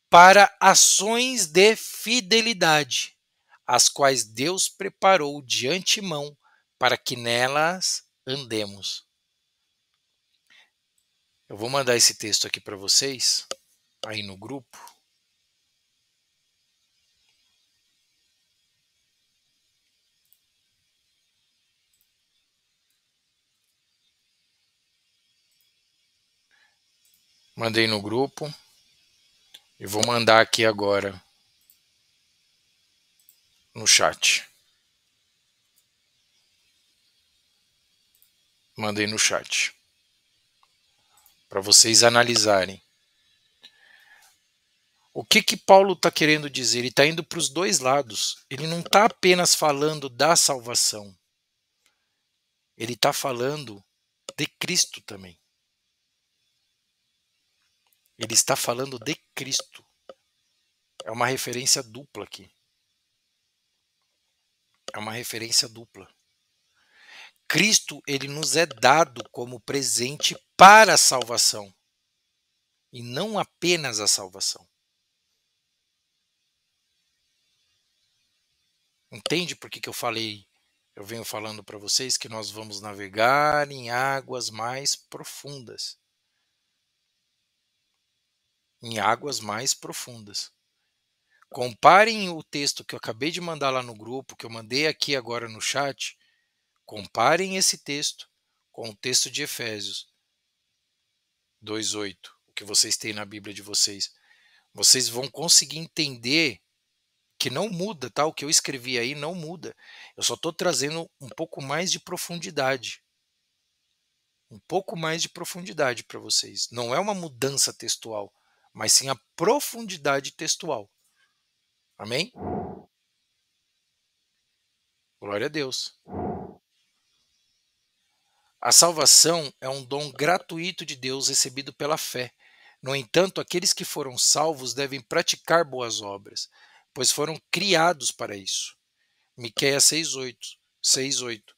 para ações de fidelidade, as quais Deus preparou de antemão para que nelas andemos. Eu vou mandar esse texto aqui para vocês, aí no grupo. Mandei no grupo e vou mandar aqui agora no chat. Mandei no chat para vocês analisarem. O que Paulo está querendo dizer? Ele está indo para os dois lados. Ele não está apenas falando da salvação. Ele está falando de Cristo também. Ele está falando de Cristo. É uma referência dupla aqui. É uma referência dupla. Cristo, ele nos é dado como presente para a salvação. E não apenas a salvação. Entende por que eu falei, eu venho falando para vocês que nós vamos navegar em águas mais profundas. Em águas mais profundas. Comparem o texto que eu acabei de mandar lá no grupo, que eu mandei aqui agora no chat. Comparem esse texto com o texto de Efésios 2:8, o que vocês têm na Bíblia de vocês. Vocês vão conseguir entender que não muda, tá? O que eu escrevi aí não muda. Eu só estou trazendo um pouco mais de profundidade. Um pouco mais de profundidade para vocês. Não é uma mudança textual, mas sim a profundidade textual. Amém? Glória a Deus. A salvação é um dom gratuito de Deus recebido pela fé. No entanto, aqueles que foram salvos devem praticar boas obras, pois foram criados para isso. Miqueias 6:8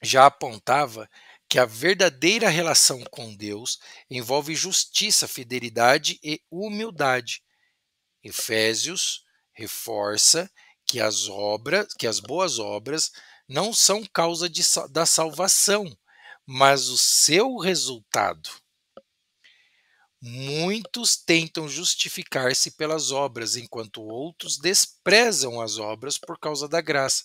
já apontava que a verdadeira relação com Deus envolve justiça, fidelidade e humildade. Efésios reforça que as boas obras não são causa da salvação, mas o seu resultado. Muitos tentam justificar-se pelas obras, enquanto outros desprezam as obras por causa da graça.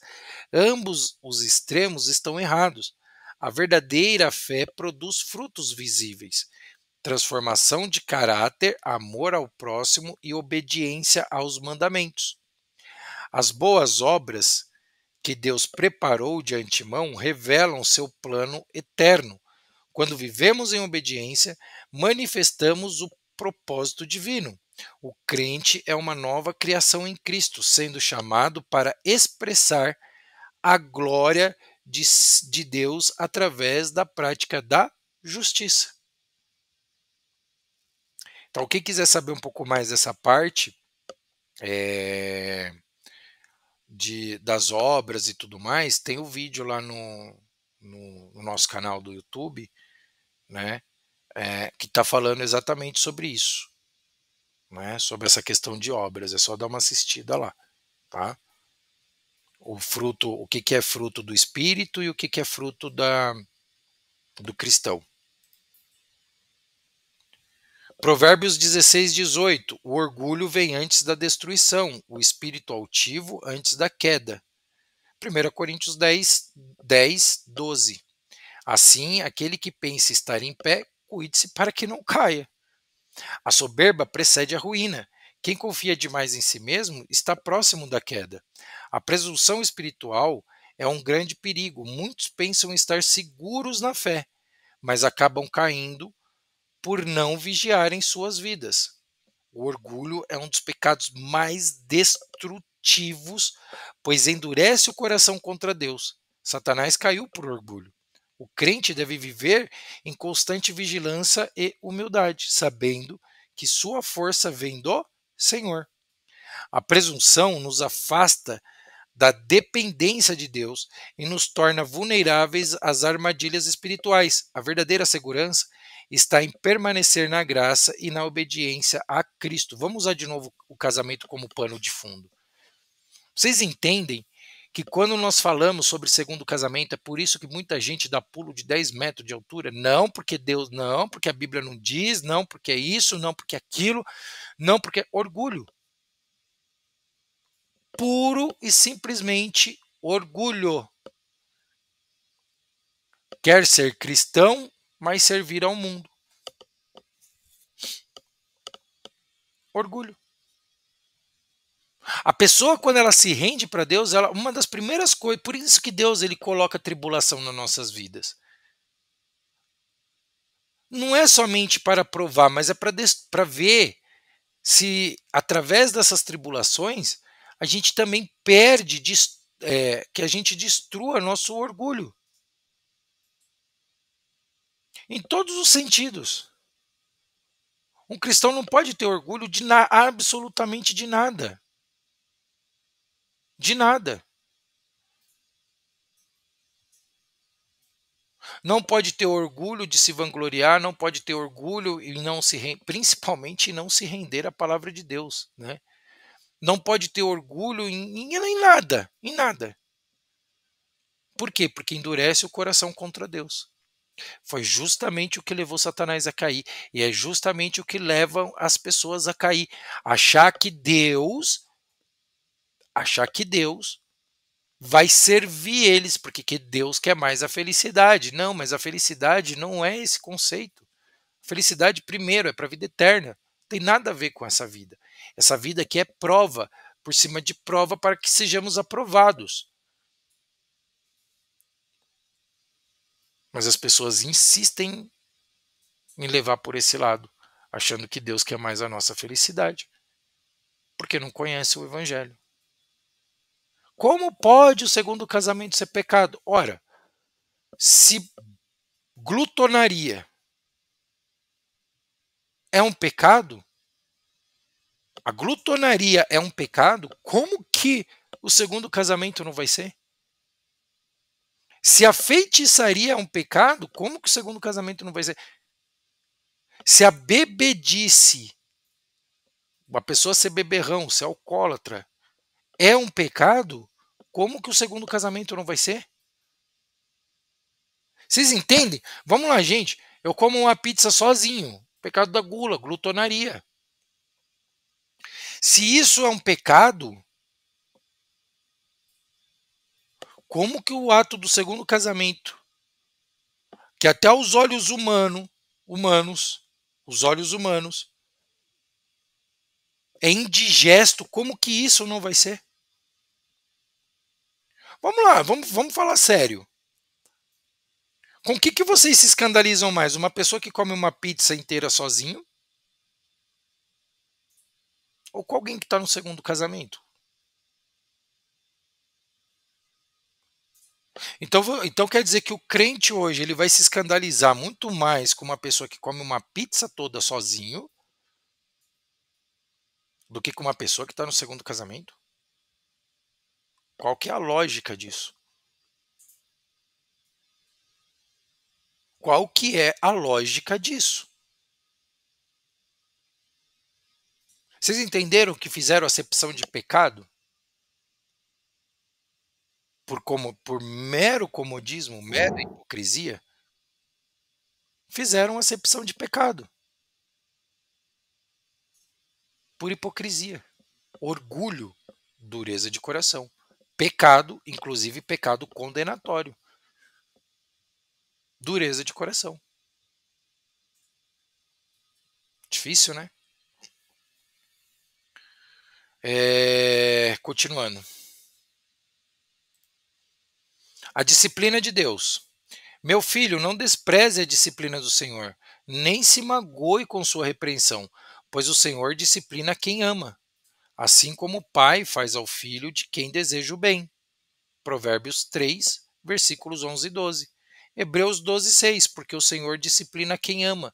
Ambos os extremos estão errados. A verdadeira fé produz frutos visíveis: transformação de caráter, amor ao próximo e obediência aos mandamentos. As boas obras que Deus preparou de antemão revelam seu plano eterno. Quando vivemos em obediência, manifestamos o propósito divino. O crente é uma nova criação em Cristo, sendo chamado para expressar a glória de Deus através da prática da justiça. Então, quem quiser saber um pouco mais dessa parte das obras e tudo mais, tem o vídeo lá no nosso canal do YouTube, né, que está falando exatamente sobre isso, né, sobre essa questão de obras. É só dar uma assistida lá, tá? O fruto, o que é fruto do Espírito e o que é fruto do cristão. Provérbios 16:18. O orgulho vem antes da destruição, o espírito altivo antes da queda. 1 Coríntios 10:12. Assim, aquele que pensa estar em pé, cuide-se para que não caia. A soberba precede a ruína. Quem confia demais em si mesmo está próximo da queda. A presunção espiritual é um grande perigo. Muitos pensam estar seguros na fé, mas acabam caindo por não vigiarem suas vidas. O orgulho é um dos pecados mais destrutivos, pois endurece o coração contra Deus. Satanás caiu por orgulho. O crente deve viver em constante vigilância e humildade, sabendo que sua força vem do Senhor. A presunção nos afasta da dependência de Deus e nos torna vulneráveis às armadilhas espirituais. A verdadeira segurança está em permanecer na graça e na obediência a Cristo. Vamos usar de novo o casamento como pano de fundo. Vocês entendem que quando nós falamos sobre segundo casamento, é por isso que muita gente dá pulo de 10 metros de altura? Não porque Deus, não porque a Bíblia não diz, não porque é isso, não porque é aquilo, não porque é orgulho. Puro e simplesmente orgulho. Quer ser cristão, mas servir ao mundo. Orgulho. A pessoa, quando ela se rende para Deus, uma das primeiras coisas, por isso que Deus ele coloca tribulação nas nossas vidas. Não é somente para provar, mas é para ver se, através dessas tribulações, a gente também perde, que a gente destrua nosso orgulho. Em todos os sentidos. Um cristão não pode ter orgulho de absolutamente de nada. De nada. Não pode ter orgulho de se vangloriar, não pode ter orgulho e não principalmente não se render à palavra de Deus, né? Não pode ter orgulho em nada, em nada. Por quê? Porque endurece o coração contra Deus. Foi justamente o que levou Satanás a cair. E é justamente o que leva as pessoas a cair. Achar que Deus vai servir eles, porque que Deus quer mais a felicidade. Não, mas a felicidade não é esse conceito. A felicidade, primeiro, é para a vida eterna. Não tem nada a ver com essa vida. Essa vida aqui é prova, por cima de prova, para que sejamos aprovados. Mas as pessoas insistem em levar por esse lado, achando que Deus quer mais a nossa felicidade, porque não conhece o Evangelho. Como pode o segundo casamento ser pecado? Ora, se glutonaria é um pecado, a glutonaria é um pecado, como que o segundo casamento não vai ser? Se a feitiçaria é um pecado, como que o segundo casamento não vai ser? Se a bebedice, uma pessoa ser beberrão, ser alcoólatra, é um pecado, como que o segundo casamento não vai ser? Vocês entendem? Vamos lá, gente. Eu como uma pizza sozinho. Pecado da gula, glutonaria. Se isso é um pecado, como que o ato do segundo casamento, que até os olhos os olhos humanos, é indigesto, como que isso não vai ser? Vamos lá, vamos falar sério. Com o que vocês se escandalizam mais? Uma pessoa que come uma pizza inteira sozinho? Ou com alguém que está no segundo casamento? Então quer dizer que o crente hoje ele vai se escandalizar muito mais com uma pessoa que come uma pizza toda sozinho do que com uma pessoa que está no segundo casamento? Qual que é a lógica disso? Qual que é a lógica disso? Vocês entenderam que fizeram acepção de pecado? Por mero comodismo, mera hipocrisia? Fizeram acepção de pecado. Por hipocrisia, orgulho, dureza de coração. Pecado, inclusive pecado condenatório. Dureza de coração. Difícil, né? Continuando. A disciplina de Deus. Meu filho, não despreze a disciplina do Senhor, nem se magoe com sua repreensão, pois o Senhor disciplina quem ama, assim como o pai faz ao filho de quem deseja o bem. Provérbios 3, versículos 11 e 12. Hebreus 12, 6. Porque o Senhor disciplina quem ama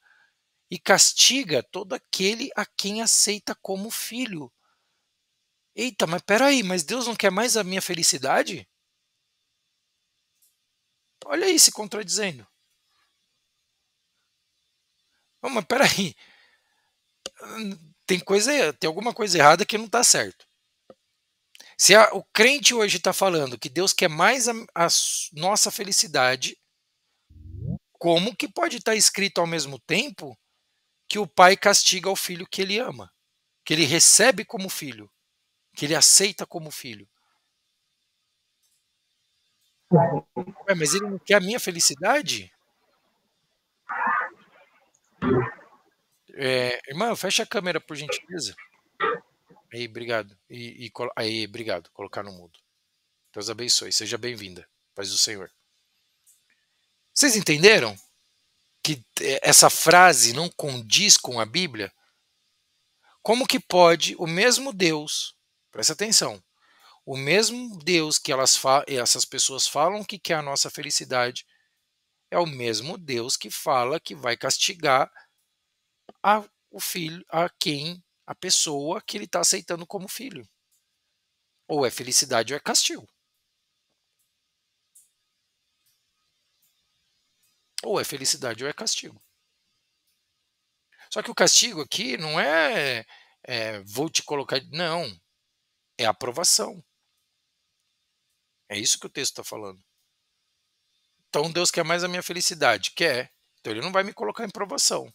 e castiga todo aquele a quem aceita como filho. Eita, mas peraí, mas Deus não quer mais a minha felicidade? Olha aí se contradizendo. Não, mas peraí, tem alguma coisa errada que não está certo. Se o crente hoje está falando que Deus quer mais a nossa felicidade, como que pode estar escrito ao mesmo tempo que o pai castiga o filho que ele ama, que ele recebe como filho, que ele aceita como filho? Ué, mas ele não quer a minha felicidade? Irmão, fecha a câmera, por gentileza. Aí, obrigado. Aí, obrigado. Colocar no mudo. Deus abençoe. Seja bem-vinda. Paz do Senhor. Vocês entenderam que essa frase não condiz com a Bíblia? Como que pode o mesmo Deus, presta atenção, o mesmo Deus que essas pessoas falam que quer a nossa felicidade, é o mesmo Deus que fala que vai castigar o filho, a pessoa que ele está aceitando como filho. Ou é felicidade ou é castigo. Ou é felicidade ou é castigo. Só que o castigo aqui não vou te colocar. Não. É aprovação. É isso que o texto está falando. Então Deus quer mais a minha felicidade? Quer. Então ele não vai me colocar em provação.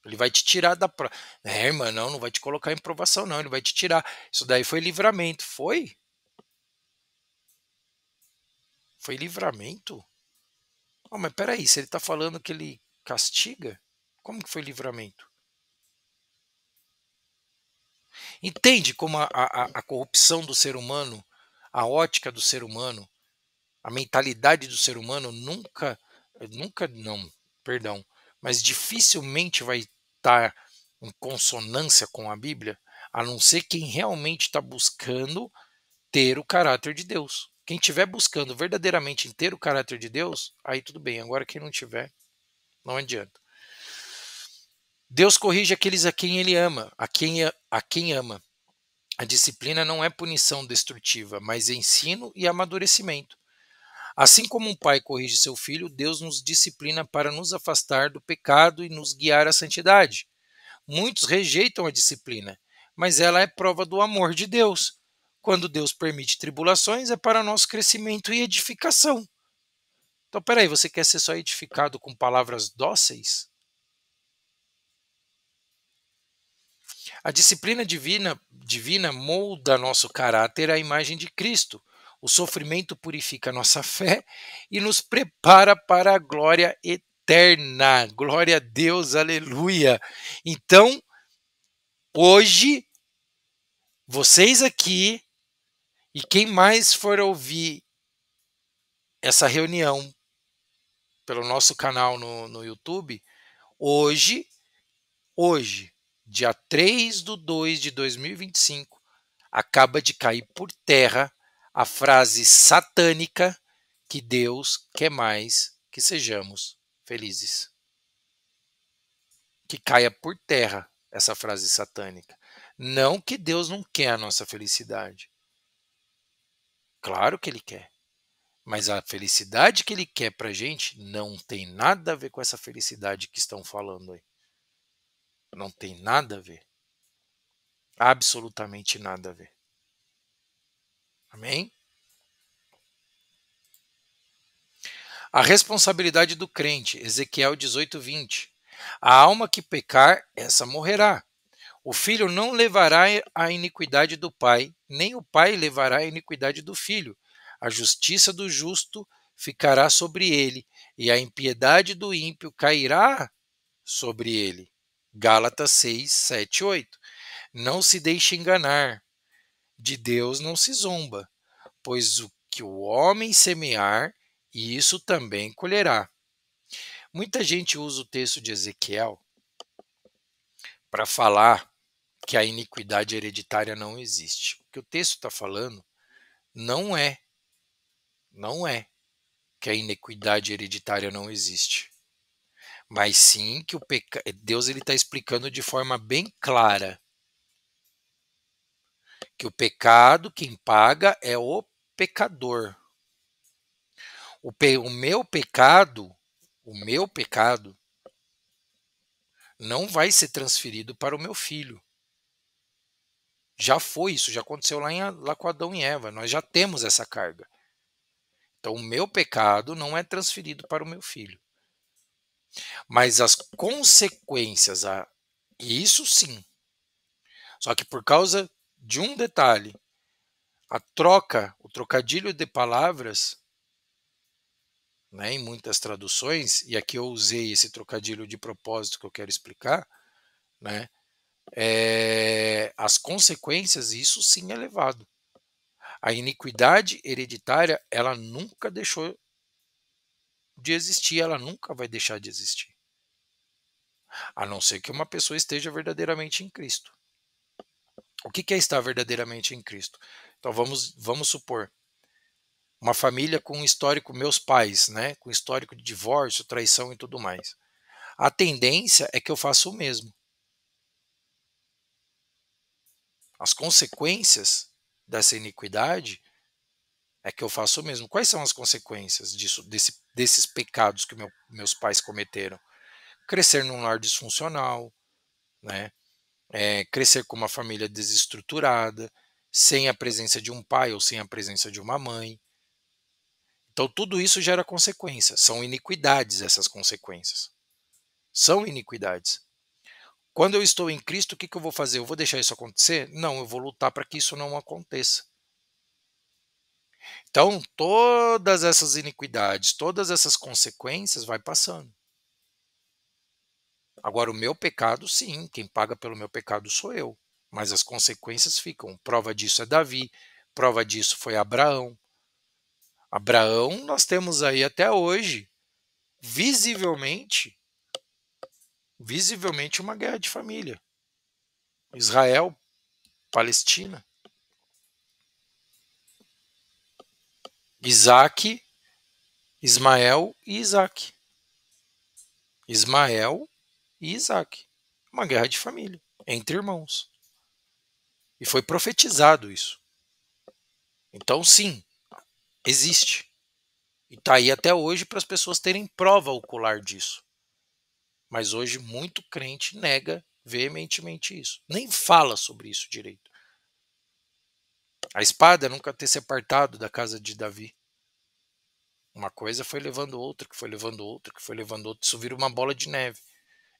Ele vai te tirar da prova. Irmã, não vai te colocar em provação, não. Ele vai te tirar. Isso daí foi livramento. Foi? Foi livramento? Oh, mas peraí, se ele está falando que ele castiga, como que foi livramento? Entende como a corrupção do ser humano, a ótica do ser humano, a mentalidade do ser humano nunca não, perdão, mas dificilmente vai estar em consonância com a Bíblia, a não ser quem realmente está buscando ter o caráter de Deus. Quem estiver buscando verdadeiramente em ter o caráter de Deus, aí tudo bem. Agora quem não tiver, não adianta. Deus corrige aqueles a quem ele ama, a quem ama. A disciplina não é punição destrutiva, mas ensino e amadurecimento. Assim como um pai corrige seu filho, Deus nos disciplina para nos afastar do pecado e nos guiar à santidade. Muitos rejeitam a disciplina, mas ela é prova do amor de Deus. Quando Deus permite tribulações, é para nosso crescimento e edificação. Então, peraí, você quer ser só edificado com palavras dóceis? A disciplina divina molda nosso caráter à imagem de Cristo. O sofrimento purifica nossa fé e nos prepara para a glória eterna. Glória a Deus, aleluia. Então, hoje, vocês aqui e quem mais for ouvir essa reunião pelo nosso canal no YouTube, hoje, dia 3/2/2025, acaba de cair por terra a frase satânica que Deus quer mais que sejamos felizes. Que caia por terra essa frase satânica. Não que Deus não quer a nossa felicidade. Claro que Ele quer. Mas a felicidade que ele quer pra gente não tem nada a ver com essa felicidade que estão falando aí. Não tem nada a ver. Absolutamente nada a ver. Amém? A responsabilidade do crente, Ezequiel 18:20. A alma que pecar, essa morrerá. O filho não levará a iniquidade do pai, nem o pai levará a iniquidade do filho. A justiça do justo ficará sobre ele, e a impiedade do ímpio cairá sobre ele. Gálatas 6, 7, 8. Não se deixe enganar, de Deus não se zomba, pois o que o homem semear, isso também colherá. Muita gente usa o texto de Ezequiel para falar que a iniquidade hereditária não existe. O que o texto está falando não é que a iniquidade hereditária não existe, mas sim que Deus está explicando de forma bem clara que o pecado, quem paga é o pecador. O meu pecado não vai ser transferido para o meu filho. Já foi isso, já aconteceu lá com Adão e Eva. Nós já temos essa carga. Então, o meu pecado não é transferido para o meu filho. Mas as consequências, isso sim. Só que por causa de um detalhe, o trocadilho de palavras, né, em muitas traduções, e aqui eu usei esse trocadilho de propósito que eu quero explicar, né, as consequências, isso sim é levado. A iniquidade hereditária, ela nunca deixou de existir, ela nunca vai deixar de existir. A não ser que uma pessoa esteja verdadeiramente em Cristo. O que é estar verdadeiramente em Cristo? Então vamos supor, uma família com um histórico, meus pais, né, com histórico de divórcio, traição e tudo mais. A tendência é que eu faça o mesmo. As consequências dessa iniquidade é que eu faço o mesmo. Quais são as consequências desses pecados que meus pais cometeram? Crescer num lar disfuncional, né? Crescer com uma família desestruturada, sem a presença de um pai ou sem a presença de uma mãe. Então, tudo isso gera consequências. São iniquidades essas consequências. São iniquidades. Quando eu estou em Cristo, o que eu vou fazer? Eu vou deixar isso acontecer? Não, eu vou lutar para que isso não aconteça. Então, todas essas iniquidades, todas essas consequências vai passando. Agora, o meu pecado, sim, quem paga pelo meu pecado sou eu. Mas as consequências ficam. Prova disso é Davi, prova disso foi Abraão. Abraão, nós temos aí até hoje, visivelmente uma guerra de família. Israel, Palestina. Isaac, Ismael e Isaac. Ismael e Isaac. Uma guerra de família, entre irmãos. E foi profetizado isso. Então, sim, existe. E está aí até hoje para as pessoas terem prova ocular disso. Mas hoje muito crente nega veementemente isso. Nem fala sobre isso direito. A espada nunca ter se apartado da casa de Davi. Uma coisa foi levando outra, que foi levando outra, que foi levando outra. Isso vira uma bola de neve.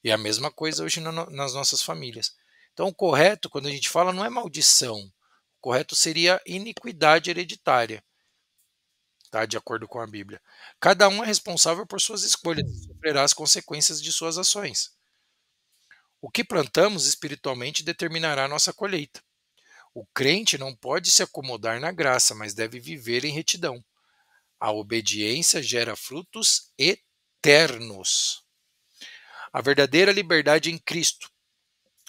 E a mesma coisa hoje nas nossas famílias. Então, o correto, quando a gente fala, não é maldição. O correto seria iniquidade hereditária, tá? De acordo com a Bíblia. Cada um é responsável por suas escolhas e sofrerá as consequências de suas ações. O que plantamos espiritualmente determinará a nossa colheita. O crente não pode se acomodar na graça, mas deve viver em retidão. A obediência gera frutos eternos. A verdadeira liberdade em Cristo.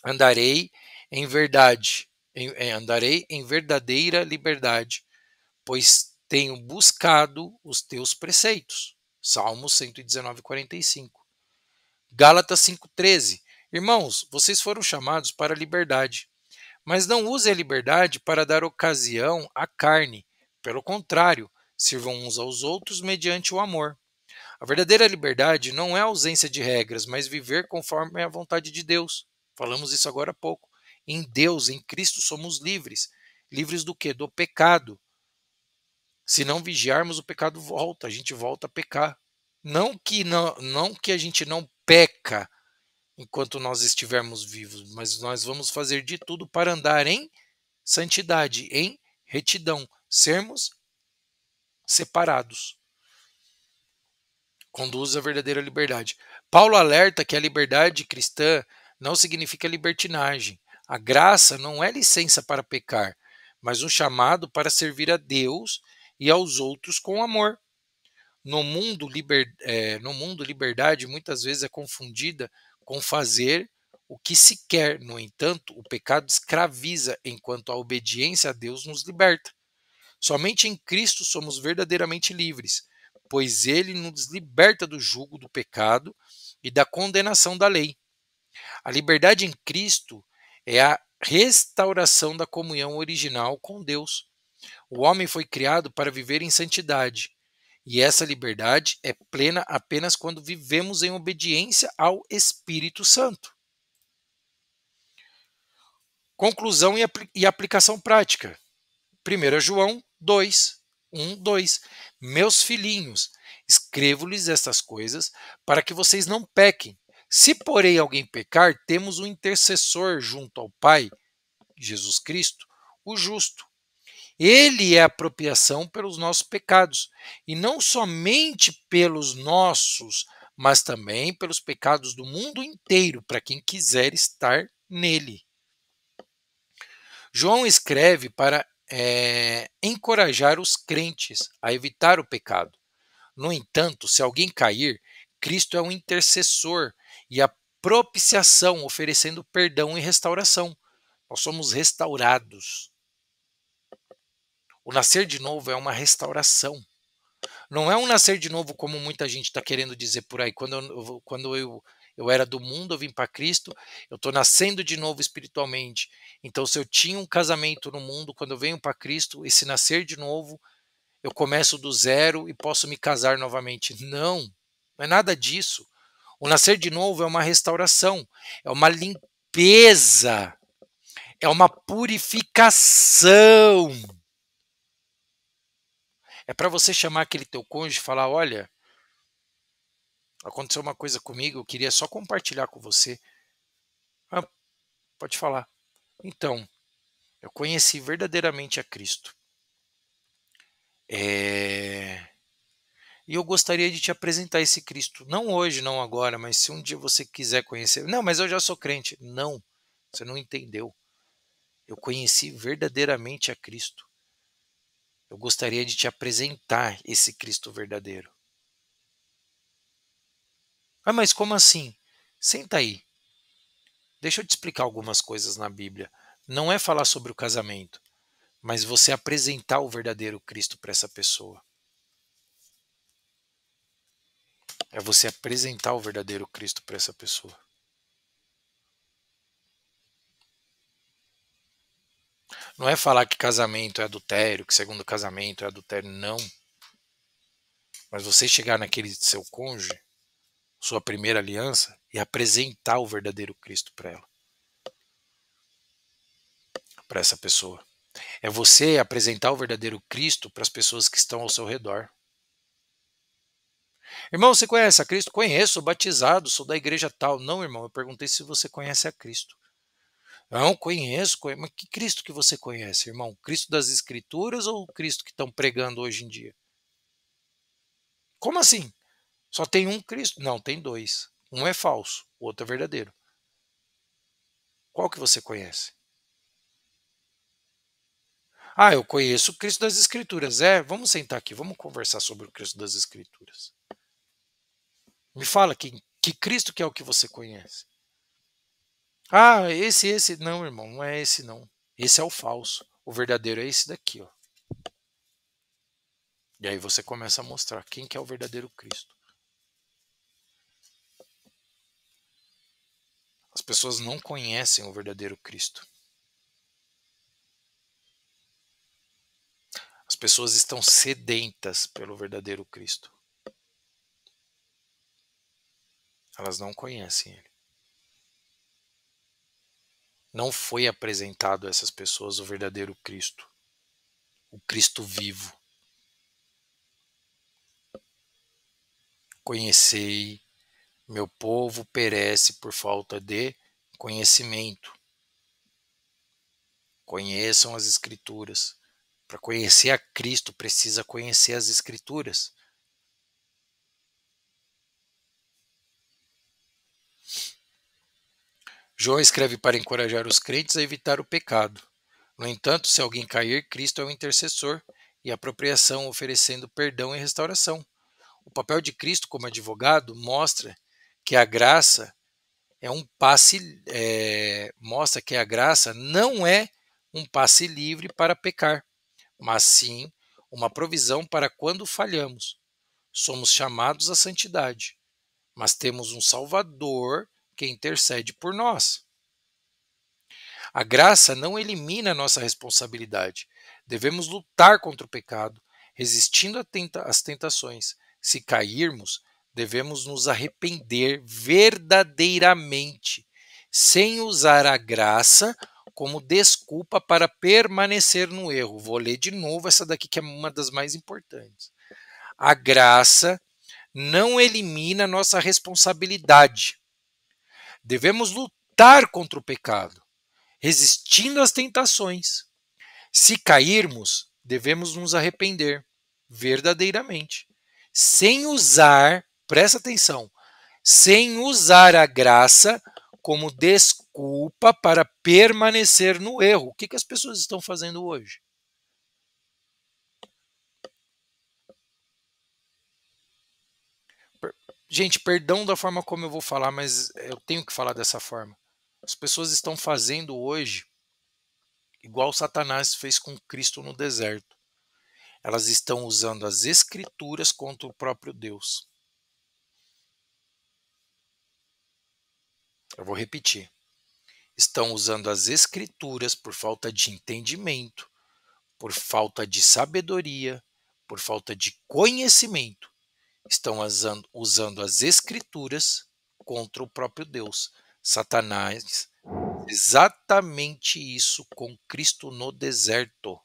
Andarei em verdade, andarei em verdadeira liberdade, pois tenho buscado os teus preceitos. Salmos 119:45. Gálatas 5:13. Irmãos, vocês foram chamados para a liberdade, mas não use a liberdade para dar ocasião à carne. Pelo contrário, Sirvam uns aos outros mediante o amor. A verdadeira liberdade não é a ausência de regras, mas viver conforme a vontade de Deus. Falamos isso agora há pouco. Em Deus, em Cristo, somos livres. Livres do quê? Do pecado. Se não vigiarmos, o pecado volta, a gente volta a pecar. Não que a gente não peca enquanto nós estivermos vivos, mas nós vamos fazer de tudo para andar em santidade, em retidão, sermos separados. Conduz à verdadeira liberdade. Paulo alerta que a liberdade cristã não significa libertinagem. A graça não é licença para pecar, mas um chamado para servir a Deus e aos outros com amor. No mundo, liberdade muitas vezes é confundida com fazer o que se quer. No entanto, o pecado escraviza, enquanto a obediência a Deus nos liberta. Somente em Cristo somos verdadeiramente livres, pois ele nos liberta do jugo do pecado e da condenação da lei. A liberdade em Cristo é a restauração da comunhão original com Deus. O homem foi criado para viver em santidade, e essa liberdade é plena apenas quando vivemos em obediência ao Espírito Santo. Conclusão e aplicação prática. 1 João 2, 1, 2. Meus filhinhos, escrevo-lhes estas coisas para que vocês não pequem. Se, porém, alguém pecar, temos um intercessor junto ao Pai, Jesus Cristo, o justo. Ele é a apropriação pelos nossos pecados, e não somente pelos nossos, mas também pelos pecados do mundo inteiro, para quem quiser estar nele. João escreve para encorajar os crentes a evitar o pecado. No entanto, se alguém cair, Cristo é o intercessor e a propiciação, oferecendo perdão e restauração. Nós somos restaurados. O nascer de novo é uma restauração. Não é um nascer de novo como muita gente está querendo dizer por aí. Quando eu era do mundo, eu vim para Cristo, eu estou nascendo de novo espiritualmente. Então, se eu tinha um casamento no mundo, quando eu venho para Cristo, esse nascer de novo, eu começo do zero e posso me casar novamente. Não, não é nada disso. O nascer de novo é uma restauração, é uma limpeza, é uma purificação. É para você chamar aquele teu cônjuge e falar: olha, aconteceu uma coisa comigo, eu queria só compartilhar com você. Ah, pode falar. Então, eu conheci verdadeiramente a Cristo. E eu gostaria de te apresentar esse Cristo. Não hoje, não agora, mas se um dia você quiser conhecer. Não, mas eu já sou crente. Não, você não entendeu. Eu conheci verdadeiramente a Cristo. Eu gostaria de te apresentar esse Cristo verdadeiro. Ah, mas como assim? Senta aí. Deixa eu te explicar algumas coisas na Bíblia. Não é falar sobre o casamento, mas você apresentar o verdadeiro Cristo para essa pessoa. É você apresentar o verdadeiro Cristo para essa pessoa. Não é falar que casamento é adultério, que segundo casamento é adultério, não. Mas você chegar naquele seu cônjuge, sua primeira aliança, e apresentar o verdadeiro Cristo para ela. Para essa pessoa. É você apresentar o verdadeiro Cristo para as pessoas que estão ao seu redor. Irmão, você conhece a Cristo? Conheço, sou batizado, sou da igreja tal. Não, irmão, eu perguntei se você conhece a Cristo. Não, conheço. Mas que Cristo que você conhece, irmão? Cristo das Escrituras ou o Cristo que estão pregando hoje em dia? Como assim? Só tem um Cristo? Não, tem dois. Um é falso, o outro é verdadeiro. Qual que você conhece? Ah, eu conheço o Cristo das Escrituras. Vamos sentar aqui, vamos conversar sobre o Cristo das Escrituras. Me fala que Cristo que é o que você conhece. Ah, esse. Não, irmão, não é esse não. Esse é o falso. O verdadeiro é esse daqui, ó. E aí você começa a mostrar quem que é o verdadeiro Cristo. As pessoas não conhecem o verdadeiro Cristo. As pessoas estão sedentas pelo verdadeiro Cristo. Elas não conhecem Ele. Não foi apresentado a essas pessoas o verdadeiro Cristo, o Cristo vivo. Conhecei, meu povo perece por falta de conhecimento. Conheçam as Escrituras. Para conhecer a Cristo, precisa conhecer as Escrituras. João escreve para encorajar os crentes a evitar o pecado. No entanto, se alguém cair, Cristo é o intercessor e a apropriação, oferecendo perdão e restauração. O papel de Cristo como advogado mostra que a graça é um passe, mostra que a graça não é um passe livre para pecar, mas sim uma provisão para quando falhamos. Somos chamados à santidade, mas temos um Salvador que intercede por nós. A graça não elimina nossa responsabilidade. Devemos lutar contra o pecado, resistindo às tentações. Se cairmos, devemos nos arrepender verdadeiramente, sem usar a graça como desculpa para permanecer no erro. Vou ler de novo essa daqui que é uma das mais importantes. A graça não elimina nossa responsabilidade. Devemos lutar contra o pecado, resistindo às tentações. Se cairmos, devemos nos arrepender verdadeiramente, sem usar, presta atenção, sem usar a graça como desculpa para permanecer no erro. O que as pessoas estão fazendo hoje? Gente, perdão da forma como eu vou falar, mas eu tenho que falar dessa forma. As pessoas estão fazendo hoje igual Satanás fez com Cristo no deserto. Elas estão usando as Escrituras contra o próprio Deus. Eu vou repetir. Estão usando as Escrituras por falta de entendimento, por falta de sabedoria, por falta de conhecimento. Estão usando as Escrituras contra o próprio Deus. Satanás, exatamente isso com Cristo no deserto.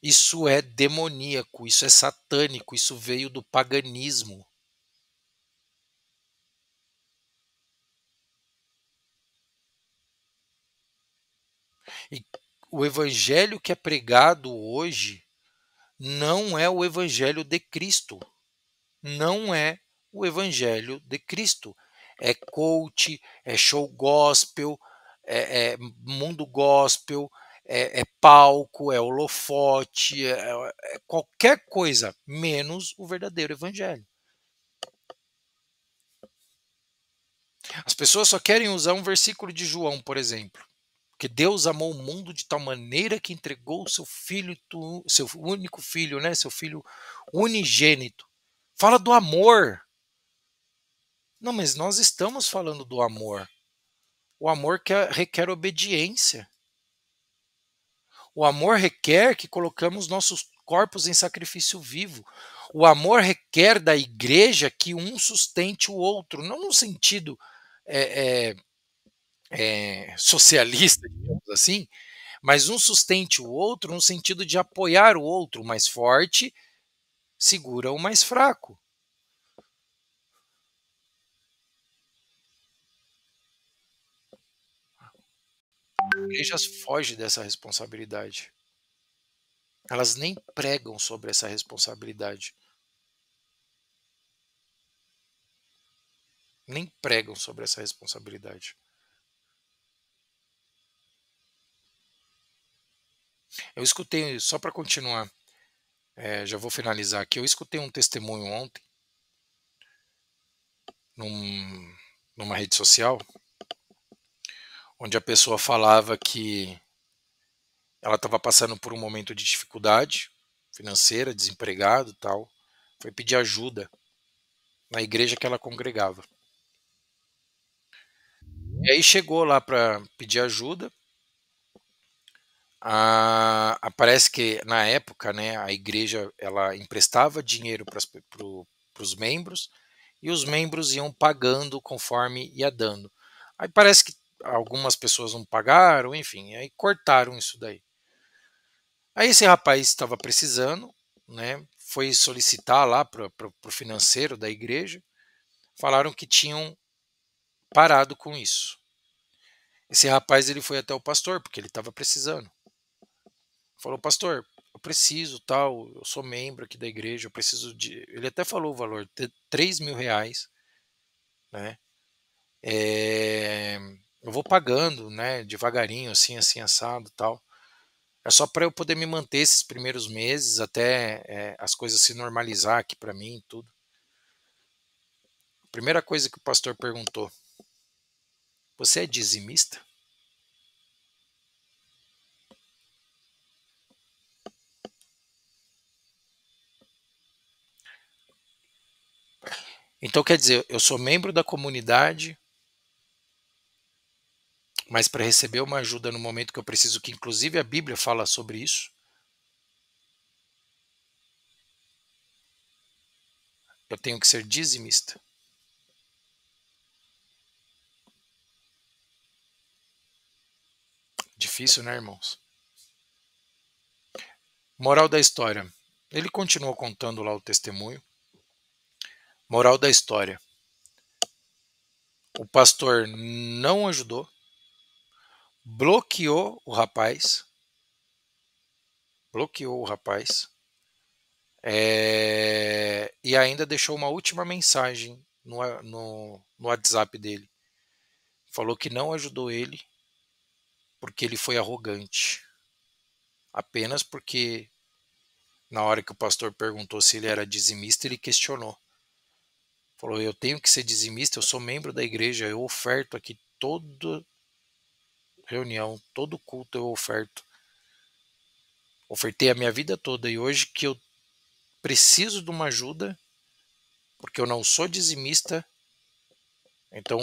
Isso é demoníaco, isso é satânico, isso veio do paganismo. E o evangelho que é pregado hoje não é o evangelho de Cristo. Não é o evangelho de Cristo. É coach, é show gospel, é mundo gospel, é palco, é holofote, é qualquer coisa, menos o verdadeiro evangelho. As pessoas só querem usar um versículo de João, por exemplo. Que Deus amou o mundo de tal maneira que entregou o seu filho, seu único filho, né? Seu filho unigênito. Fala do amor. Não, mas nós estamos falando do amor. O amor requer obediência. O amor requer que colocamos nossos corpos em sacrifício vivo. O amor requer da igreja que um sustente o outro, não no sentido socialista, digamos assim, mas um sustente o outro no sentido de apoiar o outro. O mais forte segura o mais fraco. Igrejas fogem dessa responsabilidade. Elas nem pregam sobre essa responsabilidade. Nem pregam sobre essa responsabilidade. Eu escutei, só para continuar, já vou finalizar aqui, eu escutei um testemunho ontem, numa rede social, onde a pessoa falava que ela estava passando por um momento de dificuldade financeira, desempregado e tal, foi pedir ajuda na igreja que ela congregava. E aí chegou lá para pedir ajuda, Parece que na época, né, a igreja ela emprestava dinheiro para os membros e os membros iam pagando conforme ia dando. Aí parece que algumas pessoas não pagaram, enfim, aí cortaram isso daí. Aí esse rapaz estava precisando, né, foi solicitar lá para o financeiro da igreja, falaram que tinham parado com isso. Esse rapaz ele foi até o pastor porque ele estava precisando. Falou, pastor, eu preciso, tal, eu sou membro aqui da igreja, eu preciso de. Ele até falou o valor, R$ 3.000, né? Eu vou pagando, né, devagarinho, assim, assim, assado, tal. É só para eu poder me manter esses primeiros meses até as coisas se normalizar aqui para mim e tudo. A primeira coisa que o pastor perguntou: você é dizimista? Então quer dizer, eu sou membro da comunidade, mas para receber uma ajuda no momento que eu preciso, que inclusive a Bíblia fala sobre isso, eu tenho que ser dizimista. Difícil, né, irmãos? Moral da história. Ele continuou contando lá o testemunho. Moral da história. O pastor não ajudou, bloqueou o rapaz, e ainda deixou uma última mensagem no WhatsApp dele. Falou que não ajudou ele porque ele foi arrogante. Apenas porque na hora que o pastor perguntou se ele era dizimista, ele questionou. Falou, eu tenho que ser dizimista, eu sou membro da igreja, eu oferto aqui toda reunião, todo culto eu oferto. Ofertei a minha vida toda e hoje que eu preciso de uma ajuda, porque eu não sou dizimista, então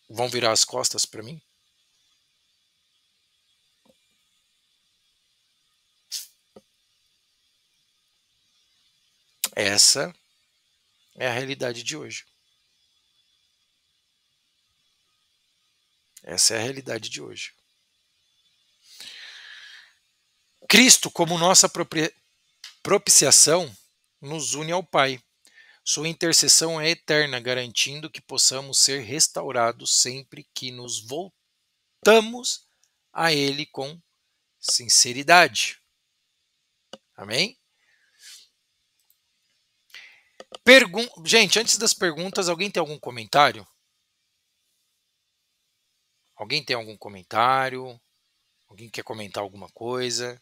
vão virar as costas para mim? Essa é a realidade de hoje. Essa é a realidade de hoje. Cristo, como nossa propiciação, nos une ao Pai. Sua intercessão é eterna, garantindo que possamos ser restaurados sempre que nos voltamos a Ele com sinceridade. Amém? Gente, antes das perguntas, alguém tem algum comentário? Alguém tem algum comentário? Alguém quer comentar alguma coisa?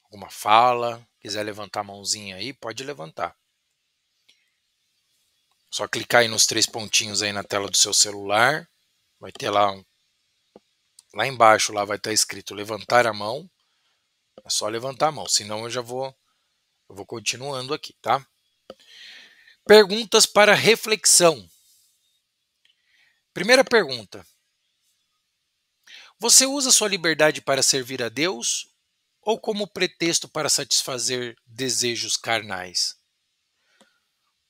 Alguma fala? Quiser levantar a mãozinha aí, pode levantar. Só clicar aí nos 3 pontinhos aí na tela do seu celular. Vai ter lá lá embaixo lá vai estar escrito levantar a mão. É só levantar a mão, senão eu vou continuando aqui, tá? Perguntas para reflexão. Primeira pergunta: você usa sua liberdade para servir a Deus ou como pretexto para satisfazer desejos carnais?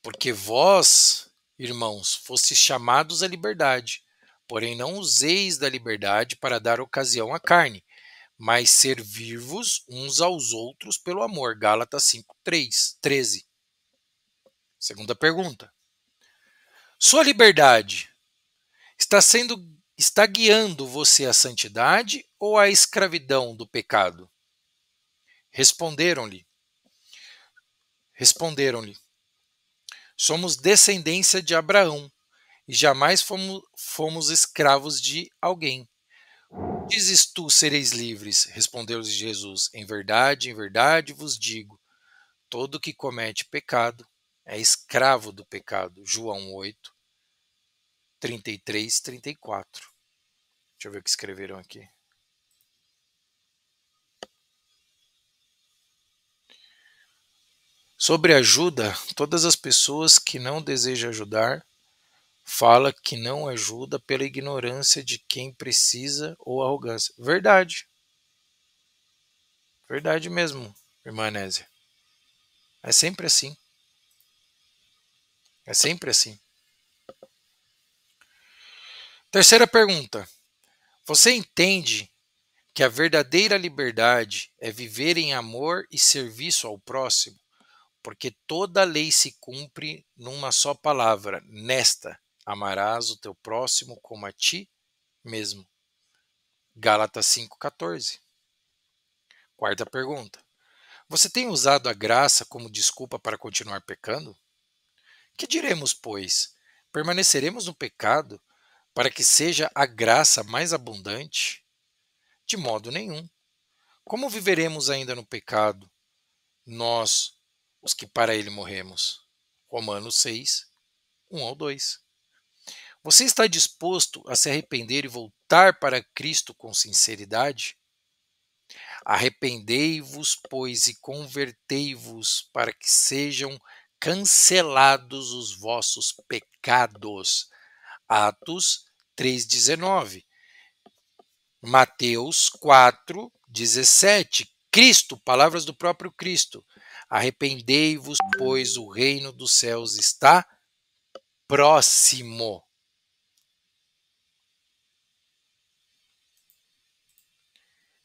Porque vós, irmãos, fostes chamados à liberdade, porém não useis da liberdade para dar ocasião à carne, mas servir-vos uns aos outros pelo amor. Gálatas 5:13. Segunda pergunta: sua liberdade está guiando você à santidade ou à escravidão do pecado? Responderam-lhe: somos descendência de Abraão e jamais fomos escravos de alguém. Dizes tu, sereis livres, respondeu-lhes Jesus. Em verdade vos digo, todo que comete pecado é escravo do pecado. João 8, 33, 34. Deixa eu ver o que escreveram aqui. Sobre ajuda, todas as pessoas que não desejam ajudar, fala que não ajuda pela ignorância de quem precisa ou arrogância. Verdade. Verdade mesmo, irmã Anésia. É sempre assim. É sempre assim. Terceira pergunta. Você entende que a verdadeira liberdade é viver em amor e serviço ao próximo? Porque toda lei se cumpre numa só palavra, nesta: amarás o teu próximo como a ti mesmo. Gálatas 5,14. Quarta pergunta. Você tem usado a graça como desculpa para continuar pecando? Que diremos, pois? Permaneceremos no pecado para que seja a graça mais abundante? De modo nenhum. Como viveremos ainda no pecado, nós, os que para ele morremos? Romanos 6, 1 ao 2. Você está disposto a se arrepender e voltar para Cristo com sinceridade? Arrependei-vos, pois, e convertei-vos, para que sejam cancelados os vossos pecados. Atos 3,19. Mateus 4,17. Cristo, palavras do próprio Cristo. Arrependei-vos, pois o reino dos céus está próximo.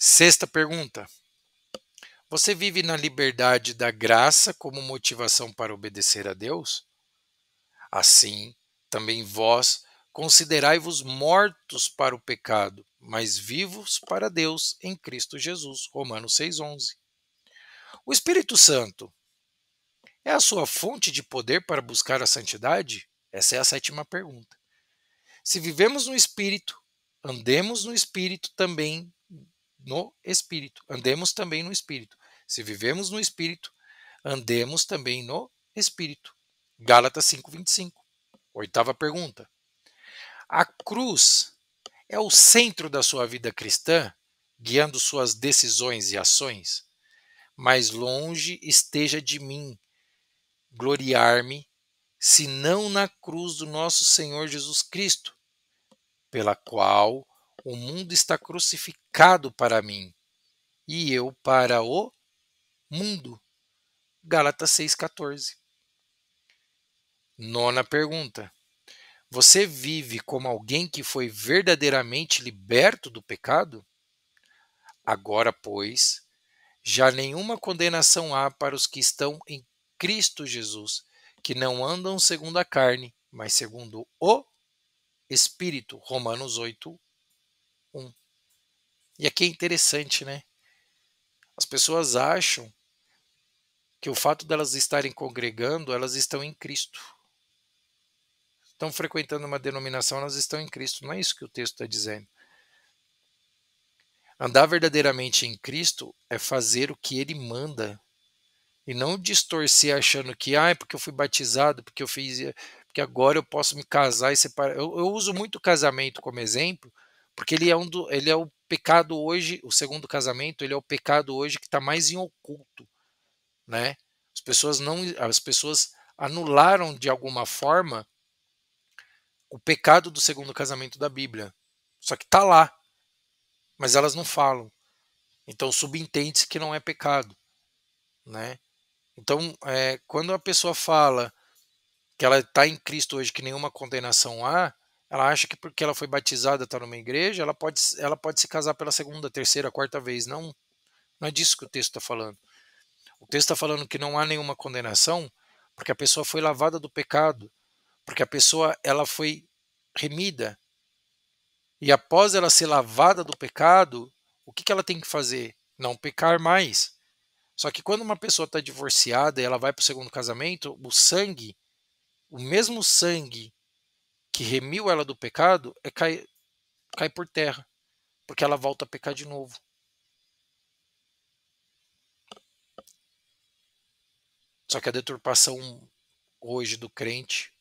Sexta pergunta. Você vive na liberdade da graça como motivação para obedecer a Deus? Assim, também vós considerai-vos mortos para o pecado, mas vivos para Deus em Cristo Jesus. Romanos 6,11. O Espírito Santo é a sua fonte de poder para buscar a santidade? Essa é a sétima pergunta. Se vivemos no Espírito, andemos no Espírito também no Espírito. Andemos também no Espírito. Se vivemos no Espírito, andemos também no Espírito. Gálatas 5,25. Oitava pergunta. A cruz é o centro da sua vida cristã, guiando suas decisões e ações? Mais longe esteja de mim gloriar-me, senão na cruz do nosso Senhor Jesus Cristo, pela qual o mundo está crucificado para mim, e eu para o mundo. Gálatas 6,14. Nona pergunta. Você vive como alguém que foi verdadeiramente liberto do pecado? Agora, pois, já nenhuma condenação há para os que estão em Cristo Jesus, que não andam segundo a carne, mas segundo o Espírito. Romanos 8:1. E aqui é interessante, né? As pessoas acham que o fato delas estarem congregando, elas estão em Cristo. Estão frequentando uma denominação, elas estão em Cristo. Não é isso que o texto está dizendo. Andar verdadeiramente em Cristo é fazer o que Ele manda. E não distorcer achando que, porque eu fui batizado, porque eu fiz, porque agora eu posso me casar e separar. Eu uso muito o casamento como exemplo, porque ele é o pecado hoje, o segundo casamento, ele é o pecado hoje que está mais em oculto, né? As pessoas anularam de alguma forma o pecado do segundo casamento da Bíblia. Só que está lá, mas elas não falam. Então subentende-se que não é pecado, né? Então, quando a pessoa fala que ela está em Cristo hoje, que nenhuma condenação há, ela acha que porque ela foi batizada, está numa igreja, ela pode se casar pela segunda, terceira, quarta vez. Não, não é disso que o texto está falando. O texto está falando que não há nenhuma condenação porque a pessoa foi lavada do pecado, porque a pessoa ela foi remida. E após ela ser lavada do pecado, o que ela tem que fazer? Não pecar mais. Só que quando uma pessoa está divorciada e ela vai para o segundo casamento, o mesmo sangue que remiu ela do pecado, cai por terra, porque ela volta a pecar de novo. Só que a deturpação hoje do crente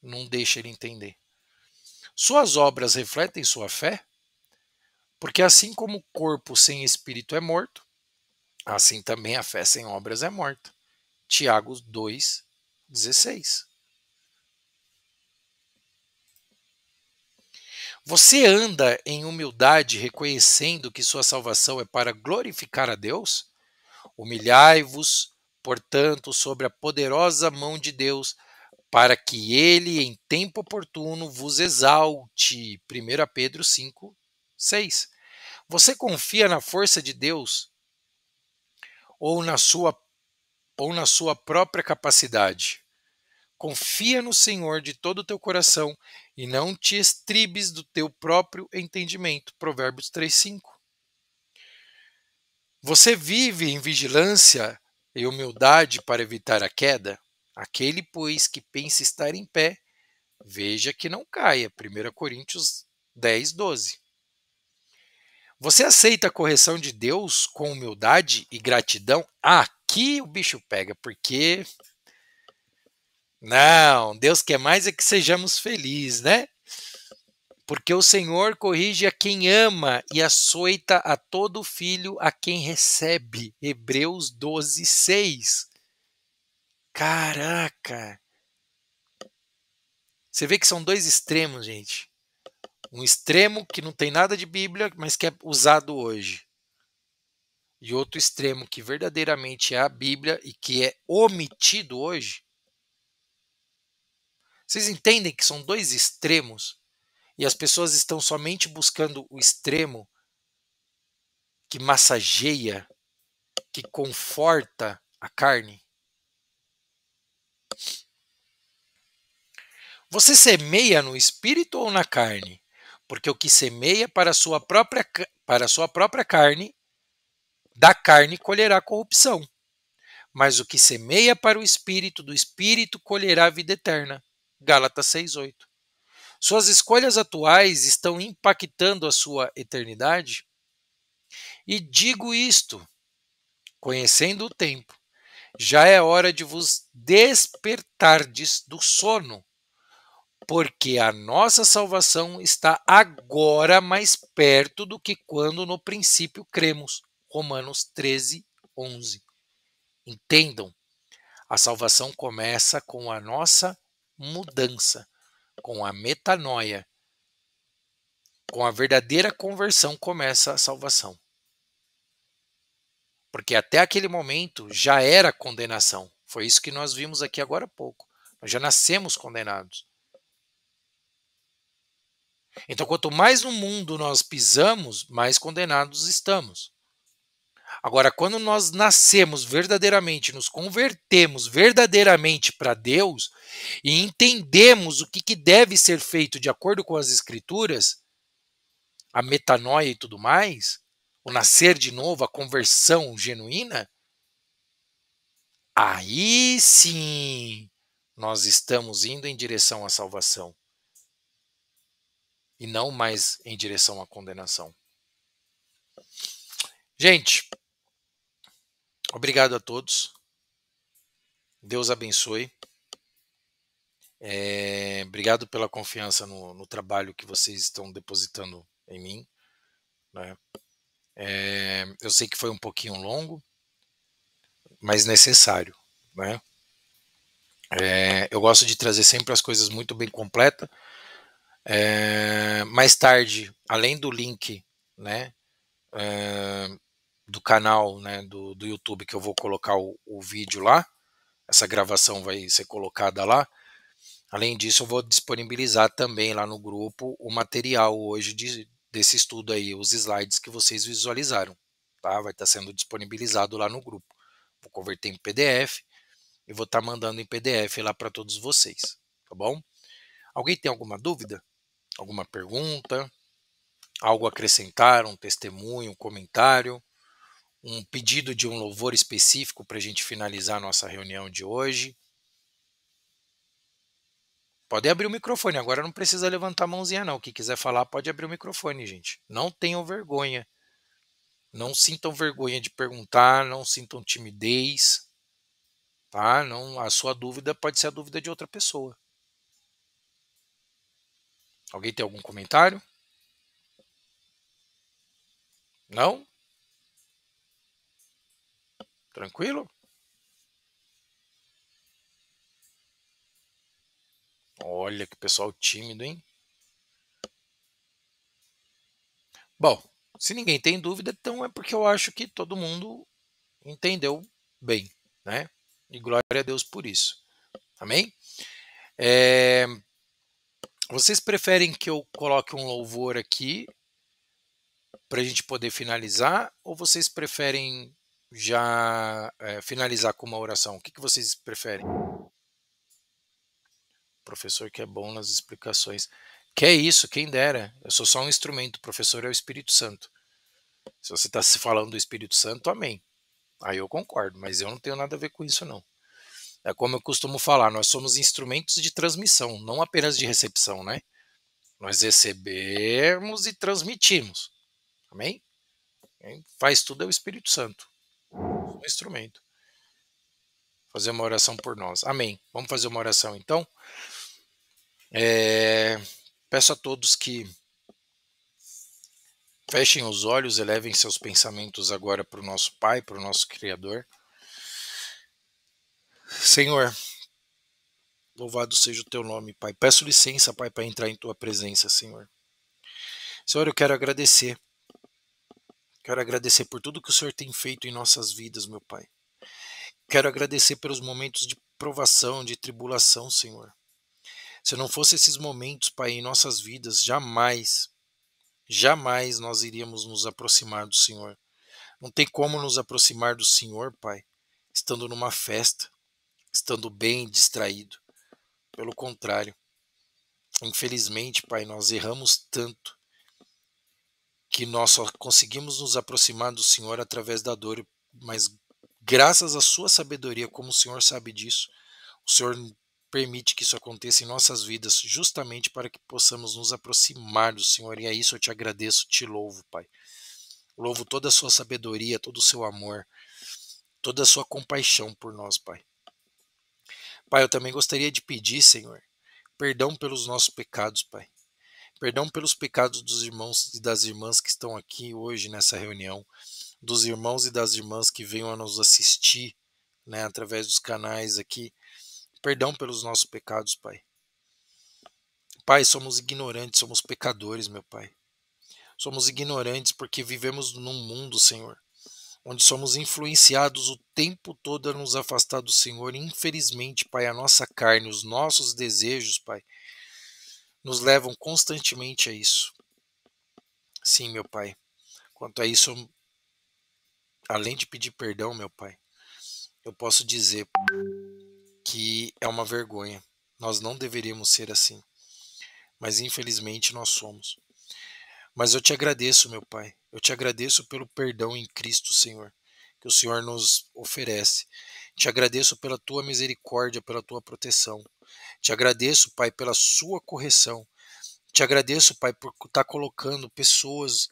não deixa ele entender. Suas obras refletem sua fé? Porque assim como o corpo sem espírito é morto, assim também a fé sem obras é morta. Tiago 2,16. Você anda em humildade reconhecendo que sua salvação é para glorificar a Deus? Humilhai-vos, portanto, sobre a poderosa mão de Deus, para que ele, em tempo oportuno, vos exalte. 1 Pedro 5, 6. Você confia na força de Deus ou na sua própria capacidade? Confia no Senhor de todo o teu coração e não te estribes do teu próprio entendimento. Provérbios 3:5. Você vive em vigilância e humildade para evitar a queda? Aquele, pois, que pensa estar em pé, veja que não caia. 1 Coríntios 10:12. Você aceita a correção de Deus com humildade e gratidão? Aqui o bicho pega, porque não, Deus quer mais é que sejamos felizes, né? Porque o Senhor corrige a quem ama e açoita a todo filho a quem recebe. Hebreus 12:6. Caraca! Você vê que são dois extremos, gente. Um extremo que não tem nada de Bíblia, mas que é usado hoje. E outro extremo que verdadeiramente é a Bíblia e que é omitido hoje. Vocês entendem que são dois extremos? E as pessoas estão somente buscando o extremo que massageia, que conforta a carne? Você semeia no espírito ou na carne? Porque o que semeia para a sua própria carne, da carne colherá corrupção. Mas o que semeia para o espírito, do espírito colherá vida eterna. Gálatas 6:8. Suas escolhas atuais estão impactando a sua eternidade? E digo isto, conhecendo o tempo, já é hora de vos despertardes do sono, porque a nossa salvação está agora mais perto do que quando no princípio cremos. Romanos 13:11. Entendam, a salvação começa com a nossa mudança, com a metanoia. Com a verdadeira conversão começa a salvação. Porque até aquele momento já era condenação. Foi isso que nós vimos aqui agora há pouco. Nós já nascemos condenados. Então, quanto mais no mundo nós pisamos, mais condenados estamos. Agora, quando nós nascemos verdadeiramente, nos convertemos verdadeiramente para Deus e entendemos o que deve ser feito de acordo com as Escrituras, a metanoia e tudo mais, o nascer de novo, a conversão genuína, aí sim nós estamos indo em direção à salvação e não mais em direção à condenação. Gente, obrigado a todos. Deus abençoe. Obrigado pela confiança no trabalho que vocês estão depositando em mim, né? Eu sei que foi um pouquinho longo, mas necessário, né? Eu gosto de trazer sempre as coisas muito bem completas. Mais tarde, além do link, né, do canal, né, do YouTube, que eu vou colocar o vídeo lá, essa gravação vai ser colocada lá. Além disso, eu vou disponibilizar também lá no grupo o material hoje desse estudo aí, os slides que vocês visualizaram, tá? Vai estar sendo disponibilizado lá no grupo. Vou converter em PDF e vou estar mandando em PDF lá para todos vocês, tá bom? Alguém tem alguma dúvida? Alguma pergunta? Algo a acrescentar? Um testemunho, um comentário? Um pedido de um louvor específico para a gente finalizar a nossa reunião de hoje? Pode abrir o microfone, agora não precisa levantar a mãozinha não. Quem quiser falar pode abrir o microfone, gente. Não tenham vergonha. Não sintam vergonha de perguntar, não sintam timidez, tá? Não, a sua dúvida pode ser a dúvida de outra pessoa. Alguém tem algum comentário? Não? Tranquilo? Olha que pessoal tímido, hein? Bom, se ninguém tem dúvida, então é porque eu acho que todo mundo entendeu bem, né? E glória a Deus por isso. Amém? É, vocês preferem que eu coloque um louvor aqui para a gente poder finalizar, ou vocês preferem já finalizar com uma oração? O que vocês preferem? Professor que é bom nas explicações. Que é isso, quem dera. Eu sou só um instrumento, o professor é o Espírito Santo. Se você está se falando do Espírito Santo, amém. Aí eu concordo, mas eu não tenho nada a ver com isso, não. É como eu costumo falar, nós somos instrumentos de transmissão, não apenas de recepção, né? Nós recebemos e transmitimos. Amém? Quem faz tudo é o Espírito Santo. Um instrumento. Fazer uma oração por nós. Amém. Vamos fazer uma oração então? Peço a todos que fechem os olhos, elevem seus pensamentos agora para o nosso Pai, para o nosso Criador. Senhor, louvado seja o teu nome, Pai. Peço licença, Pai, para entrar em tua presença, Senhor. Senhor, eu quero agradecer. Quero agradecer por tudo que o Senhor tem feito em nossas vidas, meu Pai. Quero agradecer pelos momentos de provação, de tribulação, Senhor. Se não fosse esses momentos, Pai, em nossas vidas, jamais nós iríamos nos aproximar do Senhor. Não tem como nos aproximar do Senhor, Pai, estando numa festa, estando bem distraído. Pelo contrário, infelizmente, Pai, nós erramos tanto que nós só conseguimos nos aproximar do Senhor através da dor, mas graças à sua sabedoria, como o Senhor sabe disso, o Senhor permite que isso aconteça em nossas vidas, justamente para que possamos nos aproximar do Senhor. E a isso eu te agradeço, te louvo, Pai. Louvo toda a sua sabedoria, todo o seu amor, toda a sua compaixão por nós, Pai. Pai, eu também gostaria de pedir, Senhor, perdão pelos nossos pecados, Pai. Perdão pelos pecados dos irmãos e das irmãs que estão aqui hoje nessa reunião, dos irmãos e das irmãs que venham a nos assistir, né, através dos canais aqui. Perdão pelos nossos pecados, Pai. Pai, somos ignorantes, somos pecadores, meu Pai. Somos ignorantes porque vivemos num mundo, Senhor, onde somos influenciados o tempo todo a nos afastar do Senhor. E, infelizmente, Pai, a nossa carne, os nossos desejos, Pai, nos levam constantemente a isso. Sim, meu Pai. Quanto a isso, além de pedir perdão, meu Pai, eu posso dizer que é uma vergonha. Nós não deveríamos ser assim, mas infelizmente nós somos. Mas eu te agradeço, meu Pai. Eu te agradeço pelo perdão em Cristo, Senhor, que o Senhor nos oferece. Te agradeço pela tua misericórdia, pela tua proteção. Te agradeço, Pai, pela sua correção. Te agradeço, Pai, por estar colocando pessoas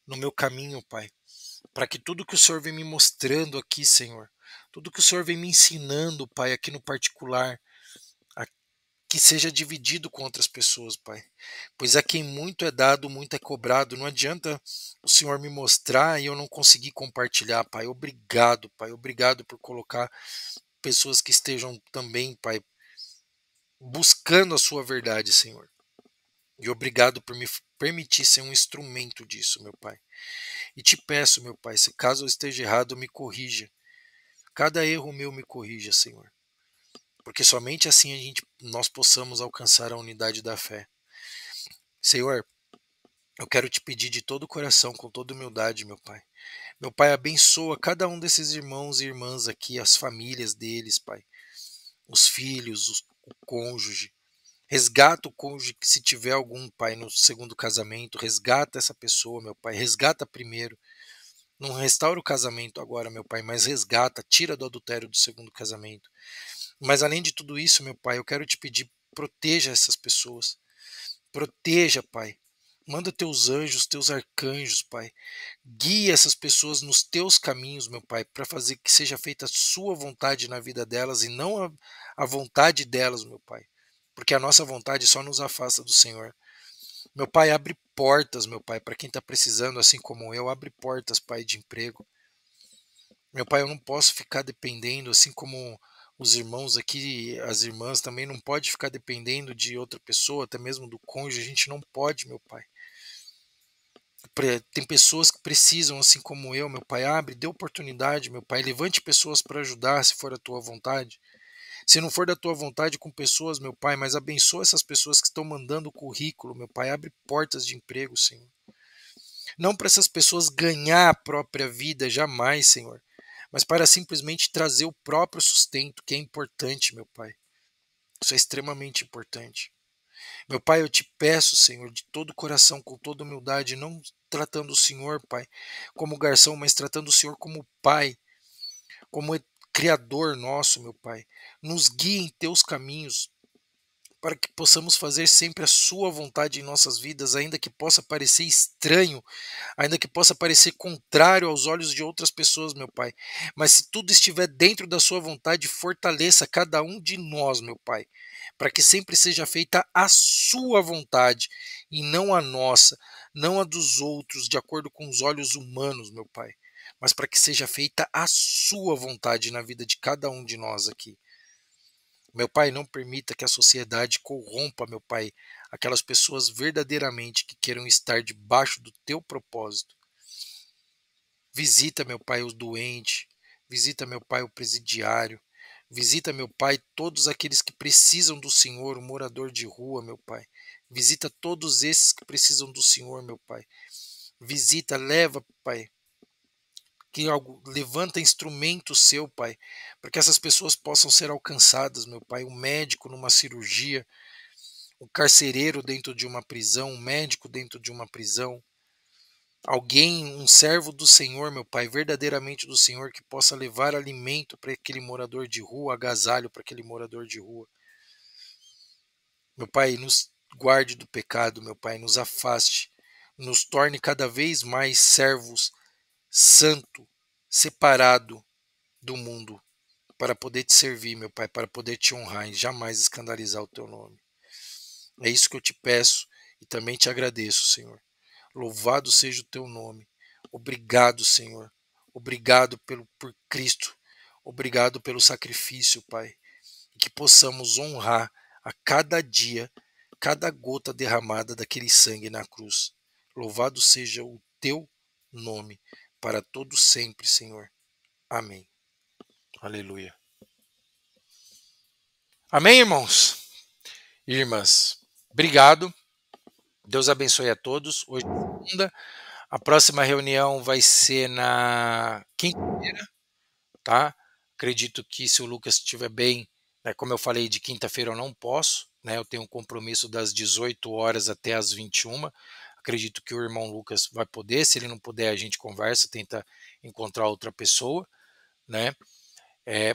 no meu caminho, Pai, para que tudo que o Senhor vem me mostrando aqui, Senhor, tudo que o Senhor vem me ensinando, Pai, aqui no particular, que seja dividido com outras pessoas, Pai. Pois a quem muito é dado, muito é cobrado. Não adianta o Senhor me mostrar e eu não conseguir compartilhar, Pai. Obrigado, Pai. Obrigado por colocar pessoas que estejam também, Pai, buscando a sua verdade, Senhor. E obrigado por me permitir ser um instrumento disso, meu Pai. E te peço, meu Pai, se caso eu esteja errado, me corrija. Cada erro meu me corrija, Senhor. Porque somente assim nós possamos alcançar a unidade da fé. Senhor, eu quero te pedir de todo o coração, com toda humildade, meu Pai. Meu Pai, abençoa cada um desses irmãos e irmãs aqui, as famílias deles, Pai. Os filhos, o cônjuge. Resgata o cônjuge que se tiver algum, Pai, no segundo casamento. Resgata essa pessoa, meu Pai. Resgata primeiro. Não restaura o casamento agora, meu Pai, mas resgata, tira do adultério do segundo casamento. Mas além de tudo isso, meu Pai, eu quero te pedir, proteja essas pessoas. Proteja, Pai. Manda teus anjos, teus arcanjos, Pai. Guia essas pessoas nos teus caminhos, meu Pai, para fazer que seja feita a sua vontade na vida delas e não a vontade delas, meu Pai. Porque a nossa vontade só nos afasta do Senhor. Meu Pai, abre portas, meu Pai, para quem está precisando, assim como eu, abre portas, Pai, de emprego. Meu Pai, eu não posso ficar dependendo, assim como os irmãos aqui, as irmãs também não pode ficar dependendo de outra pessoa, até mesmo do cônjuge, a gente não pode, meu Pai. Tem pessoas que precisam, assim como eu, meu Pai, abre, dê oportunidade, meu Pai, levante pessoas para ajudar, se for a tua vontade. Se não for da tua vontade com pessoas, meu Pai, mas abençoa essas pessoas que estão mandando o currículo, meu Pai, abre portas de emprego, Senhor. Não para essas pessoas ganhar a própria vida, jamais, Senhor, mas para simplesmente trazer o próprio sustento, que é importante, meu Pai. Isso é extremamente importante. Meu Pai, eu te peço, Senhor, de todo o coração, com toda humildade, não tratando o Senhor, Pai, como garçom, mas tratando o Senhor como Pai, como Criador nosso, meu Pai. Nos guie em teus caminhos, para que possamos fazer sempre a sua vontade em nossas vidas, ainda que possa parecer estranho, ainda que possa parecer contrário aos olhos de outras pessoas, meu Pai. Mas se tudo estiver dentro da sua vontade, fortaleça cada um de nós, meu Pai, para que sempre seja feita a sua vontade e não a nossa, não a dos outros, de acordo com os olhos humanos, meu Pai, mas para que seja feita a sua vontade na vida de cada um de nós aqui. Meu Pai, não permita que a sociedade corrompa, meu Pai, aquelas pessoas verdadeiramente que queiram estar debaixo do teu propósito. Visita, meu Pai, os doentes, visita, meu Pai, o presidiário, visita, meu Pai, todos aqueles que precisam do Senhor, o morador de rua, meu Pai. Visita todos esses que precisam do Senhor, meu Pai. Visita, leva, Pai, que algo levanta instrumento seu, Pai, para que essas pessoas possam ser alcançadas, meu Pai. Um médico numa cirurgia, um carcereiro dentro de uma prisão, um médico dentro de uma prisão, alguém, um servo do Senhor, meu Pai, verdadeiramente do Senhor, que possa levar alimento para aquele morador de rua, agasalho para aquele morador de rua. Meu Pai, nos guarde do pecado, meu Pai, nos afaste, nos torne cada vez mais servos santo, separado do mundo, para poder te servir, meu Pai, para poder te honrar e jamais escandalizar o teu nome. É isso que eu te peço e também te agradeço, Senhor. Louvado seja o teu nome. Obrigado, Senhor. Obrigado por Cristo. Obrigado pelo sacrifício, Pai. E que possamos honrar a cada dia, cada gota derramada daquele sangue na cruz. Louvado seja o teu nome, para todo sempre, Senhor. Amém. Aleluia. Amém, irmãos e irmãs. Obrigado. Deus abençoe a todos. Hoje é segunda. A próxima reunião vai ser na quinta-feira, tá? Acredito que se o Lucas estiver bem, né, como eu falei, de quinta-feira eu não posso, né? Eu tenho um compromisso das 18 horas até as 21. Acredito que o irmão Lucas vai poder. Se ele não puder, a gente conversa, tenta encontrar outra pessoa, né?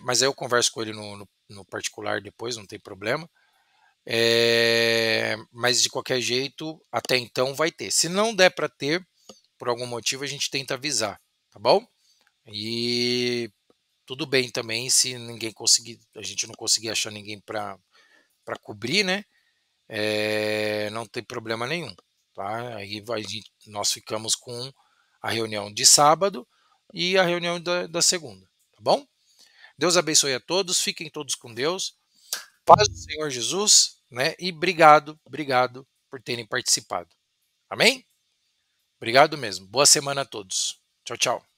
Mas aí eu converso com ele no particular depois, não tem problema. Mas de qualquer jeito, até então vai ter. Se não der para ter, por algum motivo, a gente tenta avisar, tá bom? E tudo bem também se ninguém conseguir, a gente não conseguir achar ninguém para cobrir, né? Não tem problema nenhum, tá? Aí nós ficamos com a reunião de sábado e a reunião da segunda, tá bom? Deus abençoe a todos, fiquem todos com Deus. Paz do Senhor Jesus, né? E obrigado por terem participado. Amém? Obrigado mesmo. Boa semana a todos. Tchau, tchau.